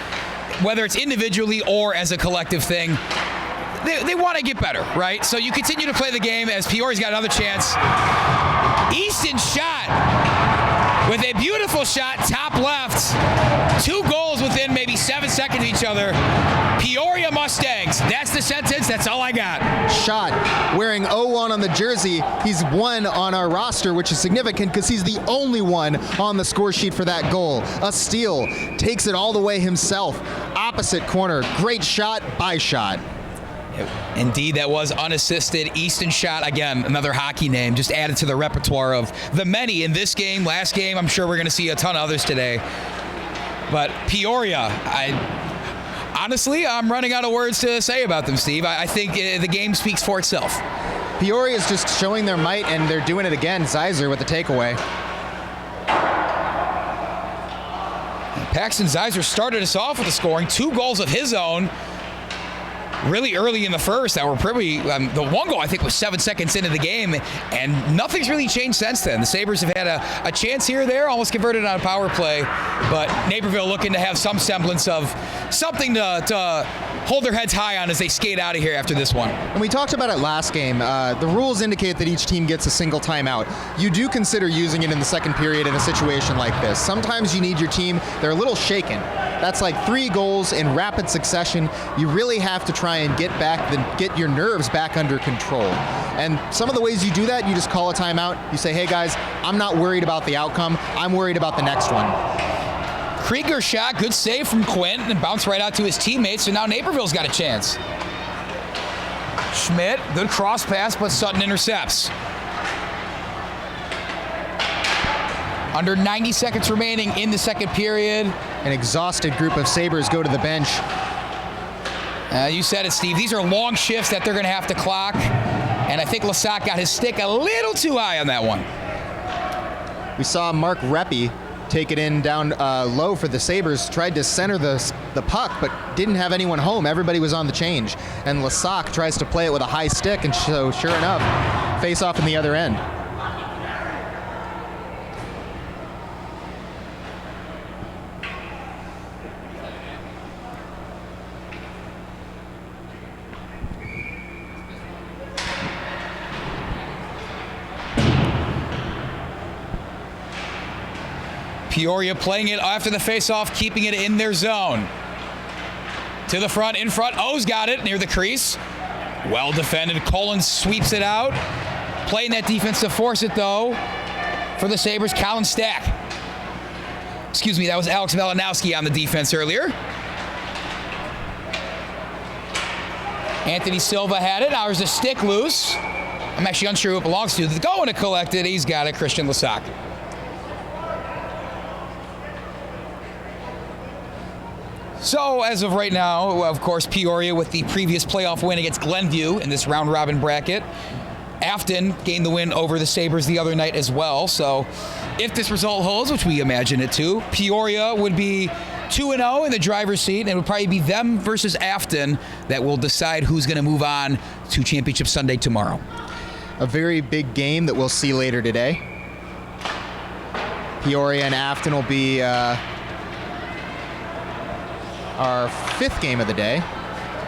whether it's individually or as a collective thing. They want to get better, right? So you continue to play the game as Peoria's got another chance. Easton shot with a beautiful shot, top left. 2 goals within maybe 7 seconds of each other. Peoria Mustangs. That's the sentence. That's all I got. Shot wearing 01 on the jersey. He's 1 on our roster, which is significant because he's the only one on the score sheet for that goal. A steal. Takes it all the way himself. Opposite corner. Great shot by shot. Indeed, that was unassisted. Easton shot, again, another hockey name, just added to the repertoire of the many in this game, last game. I'm sure we're going to see a ton of others today. But Peoria, honestly, I'm running out of words to say about them, Steve. I think the game speaks for itself. Peoria is just showing their might, and they're doing it again. Zeiser with the takeaway. Paxton Zeiser started us off with the scoring, 2 goals of his own. Really early in the first that were probably, the 1 goal I think was 7 seconds into the game, and nothing's really changed since then. The Sabres have had a chance here or there, almost converted on a power play, but Naperville looking to have some semblance of something to hold their heads high on as they skate out of here after this one. And we talked about it last game. The rules indicate that each team gets a single timeout. You do consider using it in the second period in a situation like this. Sometimes you need your team, they're a little shaken. That's like 3 goals in rapid succession. You really have to try and get your nerves back under control. And some of the ways you do that, you just call a timeout. You say, hey guys, I'm not worried about the outcome. I'm worried about the next one. Krieger shot, good save from Quint, and bounced right out to his teammates, so now Naperville's got a chance. Schmidt, good cross pass, but Sutton intercepts. Under 90 seconds remaining in the second period. An exhausted group of Sabres go to the bench. You said it, Steve. These are long shifts that they're going to have to clock. And I think Lasak got his stick a little too high on that one. We saw Mark Reppy take it in down low for the Sabres, tried to center the puck, but didn't have anyone home. Everybody was on the change. And Lasak tries to play it with a high stick, and so sure enough, face off in the other end. Peoria playing it after the faceoff, keeping it in their zone. To the front, in front. O's got it near the crease. Well defended. Colin sweeps it out. Playing that defense to force it, though, for the Sabres. Colin Stack. Excuse me, that was Alex Malinowski on the defense earlier. Anthony Silva had it. Now there's a stick loose. I'm actually unsure who it belongs to. Going to collect it. He's got it. Christian Lasak. So, as of right now, of course, Peoria with the previous playoff win against Glenview in this round-robin bracket. Afton gained the win over the Sabres the other night as well. So, if this result holds, which we imagine it to, Peoria would be 2-0 in the driver's seat, and it would probably be them versus Afton that will decide who's going to move on to Championship Sunday tomorrow. A very big game that we'll see later today. Peoria and Afton will be our fifth game of the day.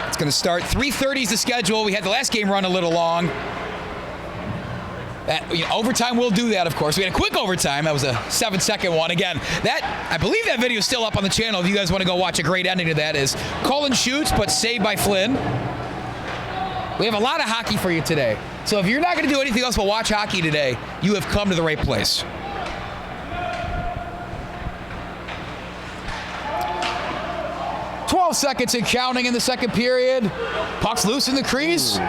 It's going to start 3:30 is the schedule. We had the last game run a little long. Overtime will do that, of course. We had a quick overtime. That was a 7-second one. Again, I believe that video is still up on the channel. If you guys want to go watch a great ending to that, is Colin shoots, but saved by Flynn. We have a lot of hockey for you today. So if you're not going to do anything else but watch hockey today, you have come to the right place. Seconds and counting in the second period. Puck's loose in the crease.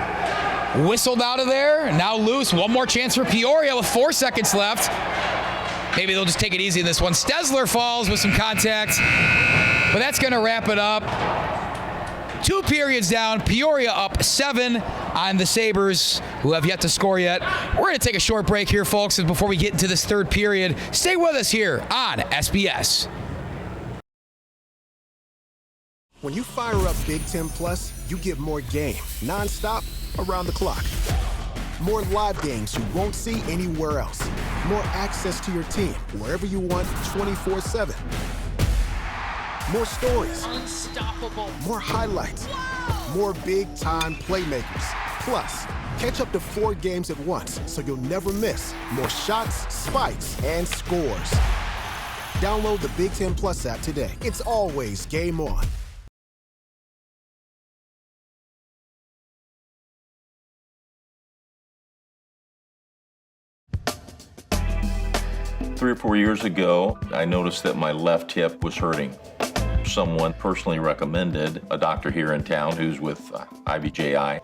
Whistled out of there. Now loose. One more chance for Peoria with 4 seconds left. Maybe they'll just take it easy in this one. Stesler falls with some contact. But that's going to wrap it up. 2 periods down. Peoria up 7 on the Sabres, who have yet to score yet. We're going to take a short break here, folks, and before we get into this third period, stay with us here on SBS. When you fire up Big Ten Plus, you get more game, nonstop, around the clock. More live games you won't see anywhere else. More access to your team, wherever you want, 24/7. More stories. Unstoppable. More highlights. Whoa. More big-time playmakers. Plus, catch up to 4 games at once, so you'll never miss more shots, spikes, and scores. Download the Big Ten Plus app today. It's always game on. Three or 4 years ago, I noticed that my left hip was hurting. Someone personally recommended a doctor here in town who's with IBJI.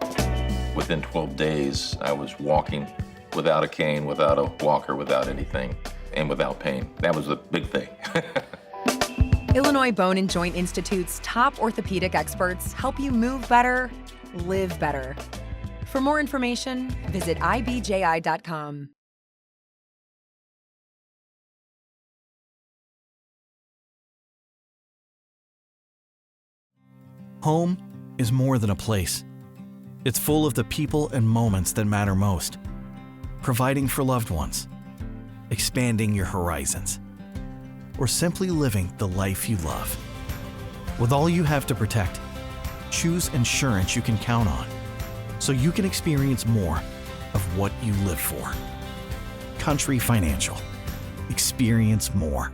Within 12 days, I was walking without a cane, without a walker, without anything, and without pain. That was a big thing. Illinois Bone and Joint Institute's top orthopedic experts help you move better, live better. For more information, visit ibji.com. Home is more than a place. It's full of the people and moments that matter most. Providing for loved ones, expanding your horizons, or simply living the life you love. With all you have to protect, choose insurance you can count on, so you can experience more of what you live for. Country Financial. Experience more.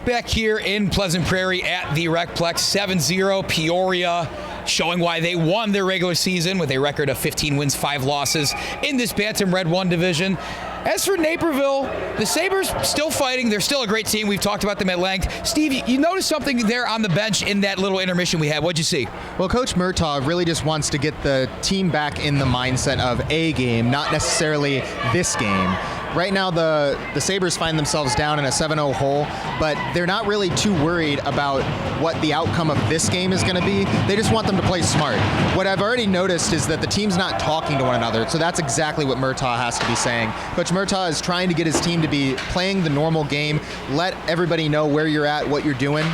Back here in Pleasant Prairie at the Recplex, 7-0 Peoria, showing why they won their regular season with a record of 15 wins, 5 losses in this Bantam Red 1 division. As for Naperville, the Sabres still fighting. They're still a great team. We've talked about them at length. Steve, you noticed something there on the bench in that little intermission we had. What'd you see? Well, Coach Murtaugh really just wants to get the team back in the mindset of a game, not necessarily this game. Right now, the Sabres find themselves down in a 7-0 hole, but they're not really too worried about what the outcome of this game is going to be. They just want them to play smart. What I've already noticed is that the team's not talking to one another, so that's exactly what Murtaugh has to be saying. Coach Murtaugh is trying to get his team to be playing the normal game, let everybody know where you're at, what you're doing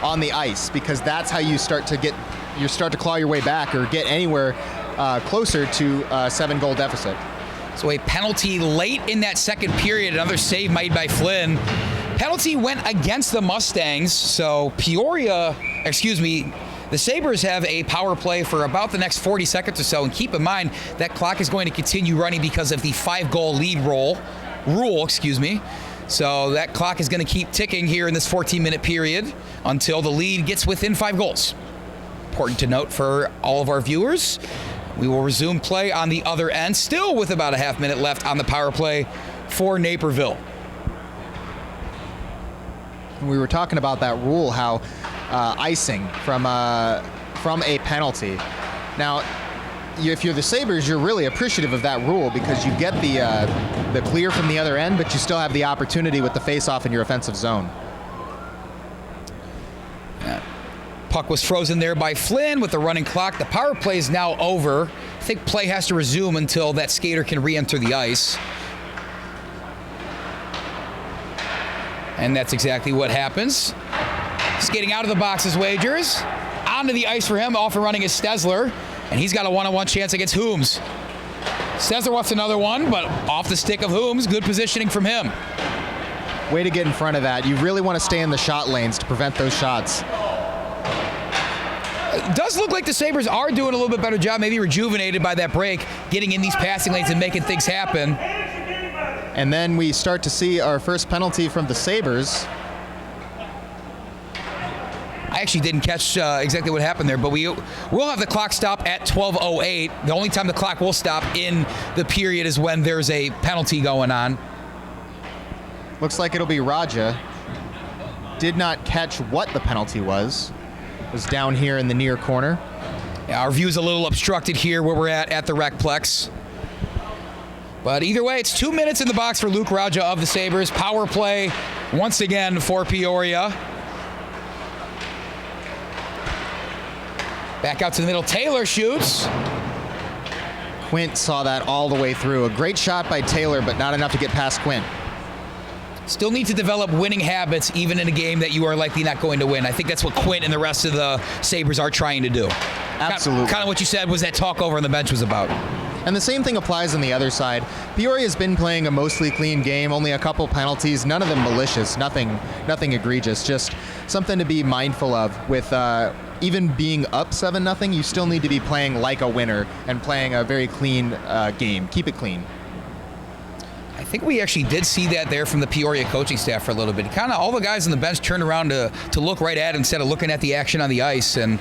on the ice, because that's how you start to claw your way back or get anywhere closer to a 7-goal deficit. So a penalty late in that second period, another save made by Flynn. Penalty went against the Mustangs, so the Sabres have a power play for about the next 40 seconds or so, and keep in mind that clock is going to continue running because of the 5-goal lead rule. So that clock is going to keep ticking here in this 14-minute period until the lead gets within 5 goals. Important to note for all of our viewers. We will resume play on the other end, still with about a half-minute left on the power play for Naperville. We were talking about that rule, how icing from a penalty. Now, if you're the Sabres, you're really appreciative of that rule because you get the clear from the other end, but you still have the opportunity with the face-off in your offensive zone. Puck was frozen there by Flynn with the running clock. The power play is now over. I think play has to resume until that skater can re-enter the ice. And that's exactly what happens. Skating out of the box is Wagers. Onto the ice for him, off and running is Stesler. And he's got a one-on-one chance against Hooms. Stesler wants another one, but off the stick of Hooms. Good positioning from him. Way to get in front of that. You really want to stay in the shot lanes to prevent those shots. It does look like the Sabres are doing a little bit better job, maybe rejuvenated by that break, getting in these passing lanes and making things happen. And then we start to see our first penalty from the Sabres. I actually didn't catch exactly what happened there, but we'll have the clock stop at 12:08. The only time the clock will stop in the period is when there's a penalty going on. Looks like it'll be Raja. Did not catch what the penalty was. It was down here in the near corner. Yeah, our view's a little obstructed here where we're at the Recplex. But either way, it's 2 minutes in the box for Luke Raja of the Sabres. Power play once again for Peoria. Back out to the middle. Taylor shoots. Quint saw that all the way through. A great shot by Taylor, but not enough to get past Quint. Still need to develop winning habits even in a game that you are likely not going to win. I think that's what Quint and the rest of the Sabres are trying to do. Absolutely. Kind of what you said was that talk over on the bench was about. And the same thing applies on the other side. Peoria's been playing a mostly clean game, only a couple penalties, none of them malicious, nothing egregious, just something to be mindful of. With even being up 7-0, you still need to be playing like a winner and playing a very clean game. Keep it clean. I think we actually did see that there from the Peoria coaching staff for a little bit. Kind of all the guys on the bench turned around to look right at it instead of looking at the action on the ice. And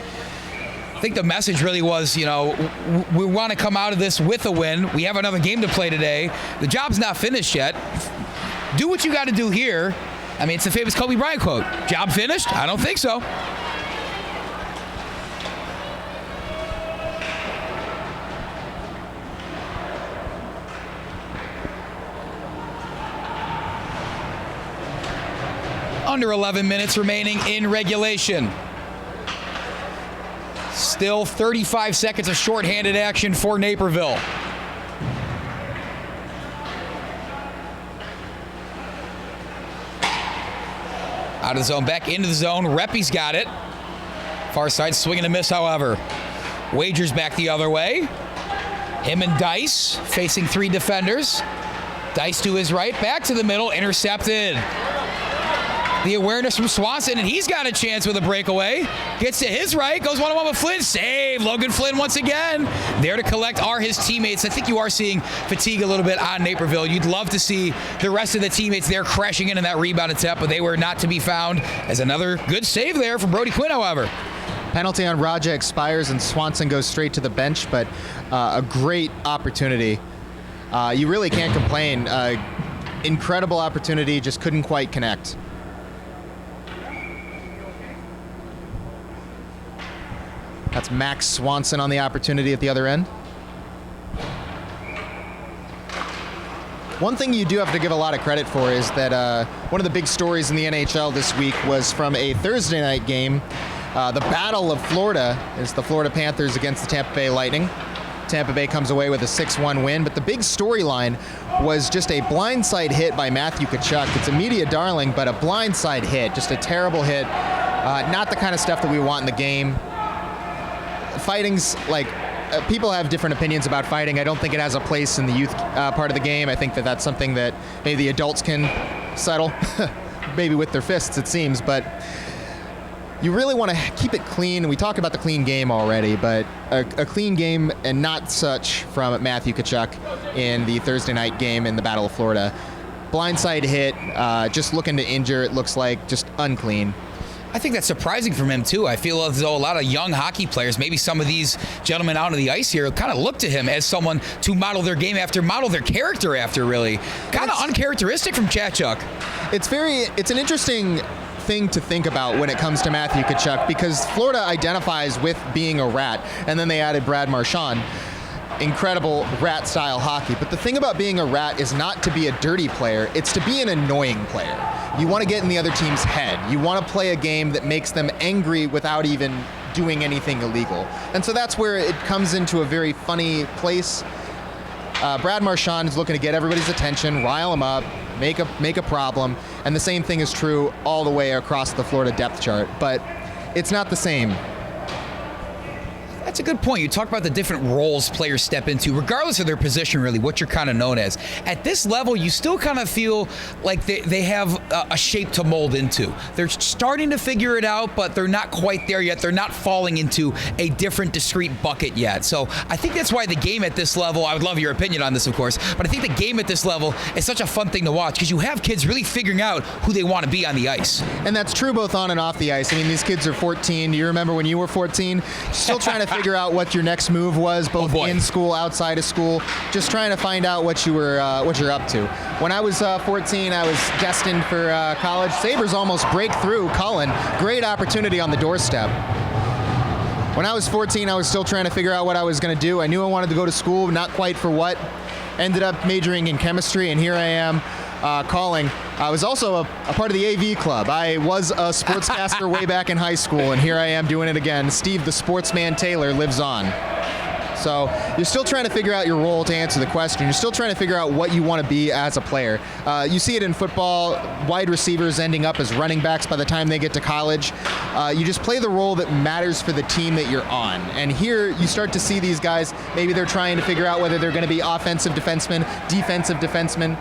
I think the message really was, we want to come out of this with a win. We have another game to play today. The job's not finished yet. Do what you got to do here. I mean, it's the famous Kobe Bryant quote. Job finished? I don't think so. Under 11 minutes remaining in regulation. Still 35 seconds of shorthanded action for Naperville. Out of the zone, back into the zone. Reppy's got it. Far side, swing and a miss, however. Wagers back the other way. Him and Dice facing 3 defenders. Dice to his right, back to the middle, intercepted. The awareness from Swanson, and he's got a chance with a breakaway. Gets to his right, goes one-on-one with Flynn. Save! Logan Flynn once again. There to collect are his teammates. I think you are seeing fatigue a little bit on Naperville. You'd love to see the rest of the teammates there crashing in that rebound attempt, but they were not to be found. As another good save there from Brody Quinn, however. Penalty on Raja expires, and Swanson goes straight to the bench, but a great opportunity. You really can't complain. Incredible opportunity, just couldn't quite connect. That's Max Swanson on the opportunity at the other end. One thing you do have to give a lot of credit for is that one of the big stories in the NHL this week was from a Thursday night game. The Battle of Florida is the Florida Panthers against the Tampa Bay Lightning. Tampa Bay comes away with a 6-1 win, but the big storyline was just a blindside hit by Matthew Tkachuk. It's a media darling, but a blindside hit, just a terrible hit. Not the kind of stuff that we want in the game. Fighting's like, people have different opinions about fighting. I don't think it has a place in the youth part of the game. I think that that's something that maybe the adults can settle, maybe with their fists, it seems, but you really want to keep it clean. We talk about the clean game already, but a clean game and not such from Matthew Tkachuk in the Thursday night game in the Battle of Florida. Blindside hit, just looking to injure, it looks like, just unclean. I think that's surprising from him, too. I feel as though a lot of young hockey players, maybe some of these gentlemen out on the ice here, kind of look to him as someone to model their game after, model their character after, really. Kind of uncharacteristic from Tkachuk. It's an interesting thing to think about when it comes to Matthew Tkachuk, because Florida identifies with being a rat, and then they added Brad Marchand. Incredible rat-style hockey. But the thing about being a rat is not to be a dirty player, it's to be an annoying player. You want to get in the other team's head. You want to play a game that makes them angry without even doing anything illegal. And so that's where it comes into a very funny place. Brad Marchand is looking to get everybody's attention, rile them up, make a problem, and the same thing is true all the way across the Florida depth chart, but it's not the same. That's a good point. You talk about the different roles players step into, regardless of their position, really, what you're kind of known as. At this level, you still kind of feel like they have a shape to mold into. They're starting to figure it out, but they're not quite there yet. They're not falling into a different, discrete bucket yet. So I think that's why the game at this level, I would love your opinion on this, of course, but I think the game at this level is such a fun thing to watch because you have kids really figuring out who they want to be on the ice. And that's true both on and off the ice. I mean, these kids are 14. Do you remember when you were 14? Still trying to figure out what your next move was, both in school, outside of school, just trying to find out what you're up to. When I was 14, I was destined for college. Sabres almost break through Cullen. Great opportunity on the doorstep. When I was 14, I was still trying to figure out what I was going to do. I knew I wanted to go to school, not quite for what. Ended up majoring in chemistry, and here I am calling. I was also a part of the AV club. I was a sportscaster way back in high school, and here I am doing it again. Steve the Sportsman Taylor lives on. So you're still trying to figure out your role to answer the question. You're still trying to figure out what you want to be as a player. You see it in football, wide receivers ending up as running backs by the time they get to college. You just play the role that matters for the team that you're on. And here you start to see these guys, maybe they're trying to figure out whether they're going to be offensive defensemen, defensive defensemen,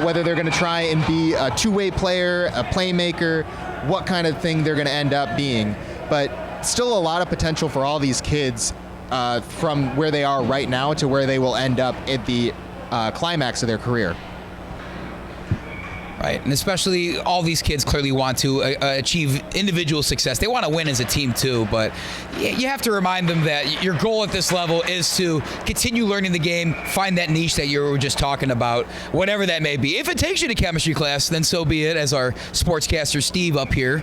whether they're going to try and be a two-way player, a playmaker, what kind of thing they're going to end up being. But still a lot of potential for all these kids from where they are right now to where they will end up at the climax of their career. Right, and especially all these kids clearly want to achieve individual success. They want to win as a team too, but you have to remind them that your goal at this level is to continue learning the game, find that niche that you were just talking about, whatever that may be. If it takes you to chemistry class, then so be it, as our sportscaster Steve up here.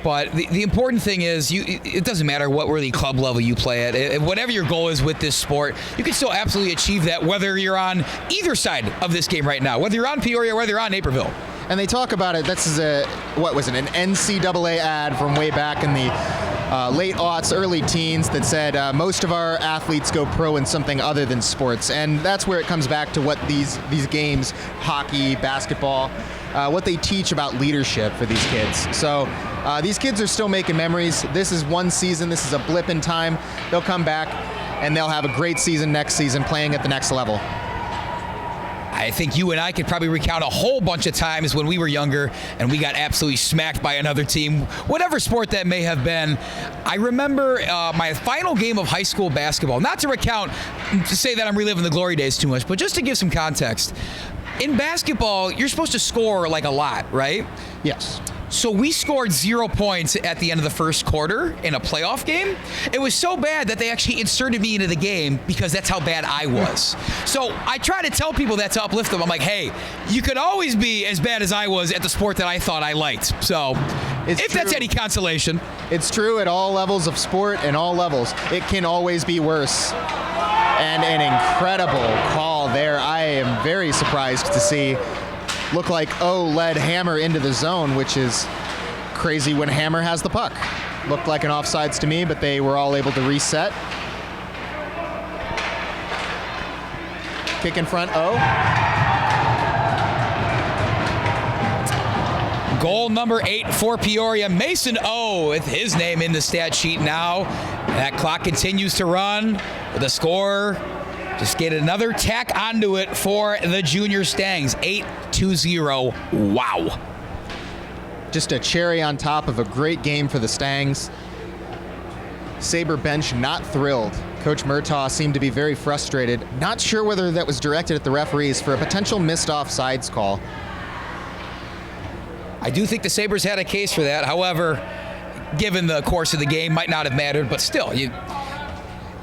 But the important thing is, it doesn't matter what really club level you play at. Whatever your goal is with this sport, you can still absolutely achieve that whether you're on either side of this game right now, whether you're on Peoria or whether you're on Naperville. And they talk about it, this is an NCAA ad from way back in the late aughts, early teens that said most of our athletes go pro in something other than sports. And that's where it comes back to what these games, hockey, basketball, what they teach about leadership for these kids. So these kids are still making memories. This is one season. This is a blip in time. They'll come back, and they'll have a great season next season playing at the next level. I think you and I could probably recount a whole bunch of times when we were younger and we got absolutely smacked by another team, whatever sport that may have been. I remember my final game of high school basketball, not to recount, to say that I'm reliving the glory days too much, but just to give some context. In basketball, you're supposed to score like a lot, right? Yes. So we scored 0 points at the end of the first quarter in a playoff game. It was so bad that they actually inserted me into the game because that's how bad I was. So I try to tell people that to uplift them. I'm like, hey, you could always be as bad as I was at the sport that I thought I liked. So if that's any consolation. It's true at all levels of sport and all levels. It can always be worse. And an incredible call there. I am very surprised to see look like O led Hammer into the zone, which is crazy when Hammer has the puck. Looked like an offsides to me, but they were all able to reset. Kick in front, O. Goal number 8 for Peoria. Mason O with his name in the stat sheet now. That clock continues to run. The score, just get another tack onto it for the Junior Stangs. 8-0. Wow. Just a cherry on top of a great game for the Stangs. Sabre bench not thrilled. Coach Murtaugh seemed to be very frustrated. Not sure whether that was directed at the referees for a potential missed offsides call. I do think the Sabres had a case for that. However, given the course of the game, might not have mattered. But still, you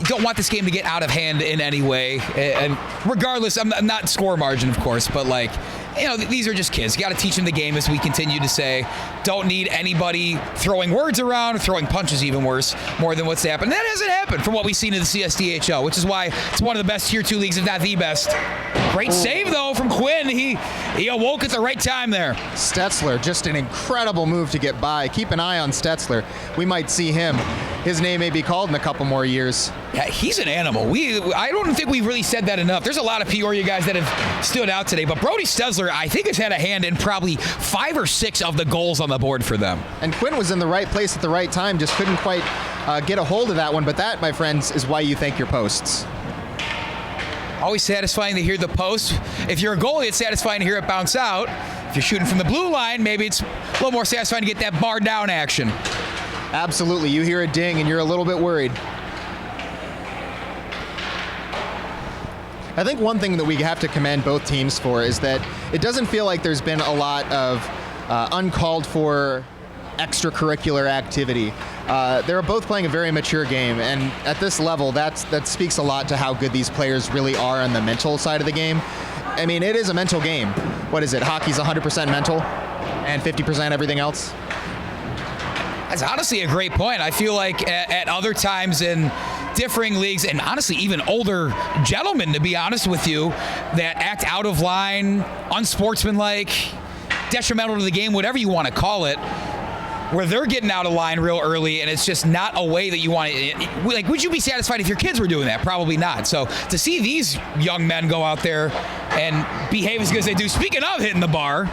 don't want this game to get out of hand in any way. And regardless, I'm not score margin, of course, but like, you know, these are just kids. You got to teach them the game, as we continue to say. Don't need anybody throwing words around, throwing punches even worse, more than what's happened. That hasn't happened from what we've seen in the CSDHL, which is why it's one of the best Tier 2 leagues, if not the best. Great save, though, from Quinn. He awoke at the right time there. Stetzler, just an incredible move to get by. Keep an eye on Stetzler. We might see him. His name may be called in a couple more years. Yeah, he's an animal. I don't think we've really said that enough. There's a lot of Peoria guys that have stood out today, but Brody Stetzler, I think, has had a hand in probably 5 or 6 of the goals on the board for them. And Quinn was in the right place at the right time, just couldn't quite get a hold of that one. But that, my friends, is why you thank your posts. Always satisfying to hear the post. If you're a goalie, it's satisfying to hear it bounce out. If you're shooting from the blue line, maybe it's a little more satisfying to get that bar down action. Absolutely. You hear a ding and you're a little bit worried. I think one thing that we have to commend both teams for is that it doesn't feel like there's been a lot of uncalled for extracurricular activity. They're both playing a very mature game, and at this level, that speaks a lot to how good these players really are on the mental side of the game. I mean, it is a mental game. What is it? Hockey's 100% mental and 50% everything else? That's honestly a great point. I feel like at other times in differing leagues, and honestly even older gentlemen, to be honest with you, that act out of line, unsportsmanlike, detrimental to the game, whatever you want to call it, where they're getting out of line real early, and it's just not a way that you want to, like, would you be satisfied if your kids were doing that? Probably not. So to see these young men go out there and behave as good as they do, speaking of hitting the bar,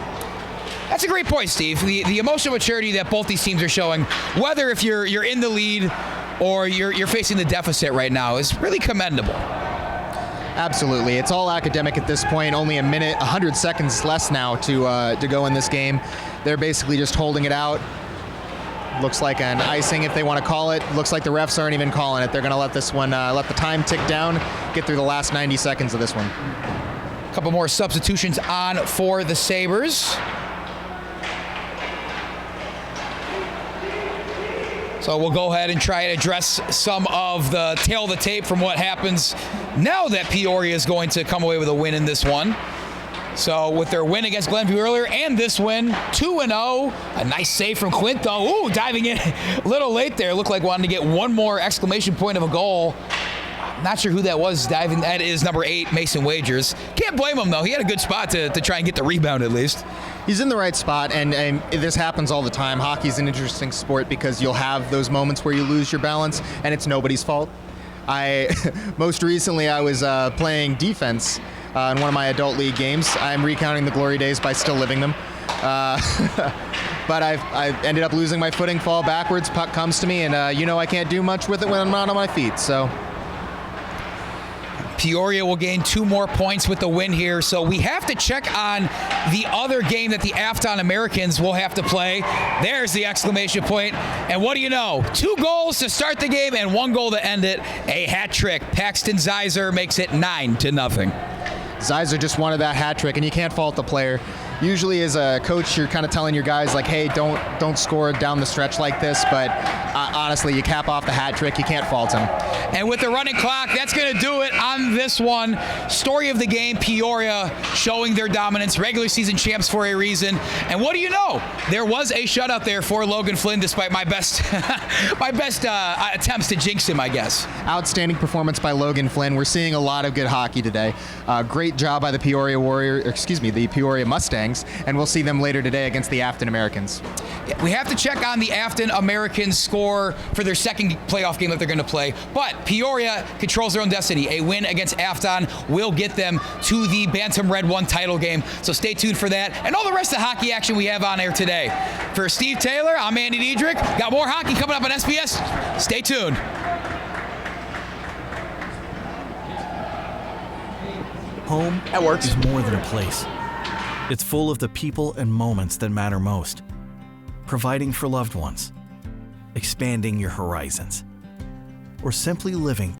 that's a great point, Steve. The emotional maturity that both these teams are showing, whether if you're in the lead or you're facing the deficit right now, is really commendable. Absolutely. It's all academic at this point. Only a minute, 100 seconds less now to go in this game. They're basically just holding it out. Looks like an icing if they want to call it. Looks like the refs aren't even calling it. They're going to let this one, let the time tick down, get through the last 90 seconds of this one. A couple more substitutions on for the Sabres. So we'll go ahead and try and address some of the tail of the tape from what happens now that Peoria is going to come away with a win in this one. So with their win against Glenview earlier and this win, 2-0. A nice save from Quint, though. Ooh, diving in a little late there. Looked like wanting to get one more exclamation point of a goal. Not sure who that was diving. That is number 8, Mason Wagers. Can't blame him, though. He had a good spot to try and get the rebound at least. He's in the right spot, and this happens all the time. Hockey's an interesting sport because you'll have those moments where you lose your balance, and it's nobody's fault. Most recently, I was playing defense in one of my adult league games. I'm recounting the glory days by still living them. But I ended up losing my footing, fall backwards, puck comes to me, and I can't do much with it when I'm not on my feet, so... Peoria will gain 2 more points with the win here, so we have to check on the other game that the Afton Americans will have to play. There's the exclamation point, and what do you know? 2 goals to start the game and 1 goal to end it. A hat trick. Paxton Zeiser makes it 9-0. Zeiser just wanted that hat trick, and you can't fault the player. Usually as a coach, you're kind of telling your guys, like, hey, don't score down the stretch like this, but honestly, you cap off the hat trick, you can't fault him. And with the running clock, that's going to do it on this one. Story of the game, Peoria showing their dominance, regular season champs for a reason. And what do you know? There was a shutout there for Logan Flynn, despite my best attempts to jinx him, I guess. Outstanding performance by Logan Flynn. We're seeing a lot of good hockey today. Great job by the the Peoria Mustangs, and we'll see them later today against the Afton Americans. Yeah, we have to check on the Afton Americans score for their second playoff game that they're going to play. But Peoria controls their own destiny. A win against Afton will get them to the Bantam Red 1 title game. So stay tuned for that and all the rest of the hockey action we have on air today. For Steve Taylor, I'm Andy Diedrich. Got more hockey coming up on SBS. Stay tuned. Home is more than a place. It's full of the people and moments that matter most. Providing for loved ones, expanding your horizons, or simply living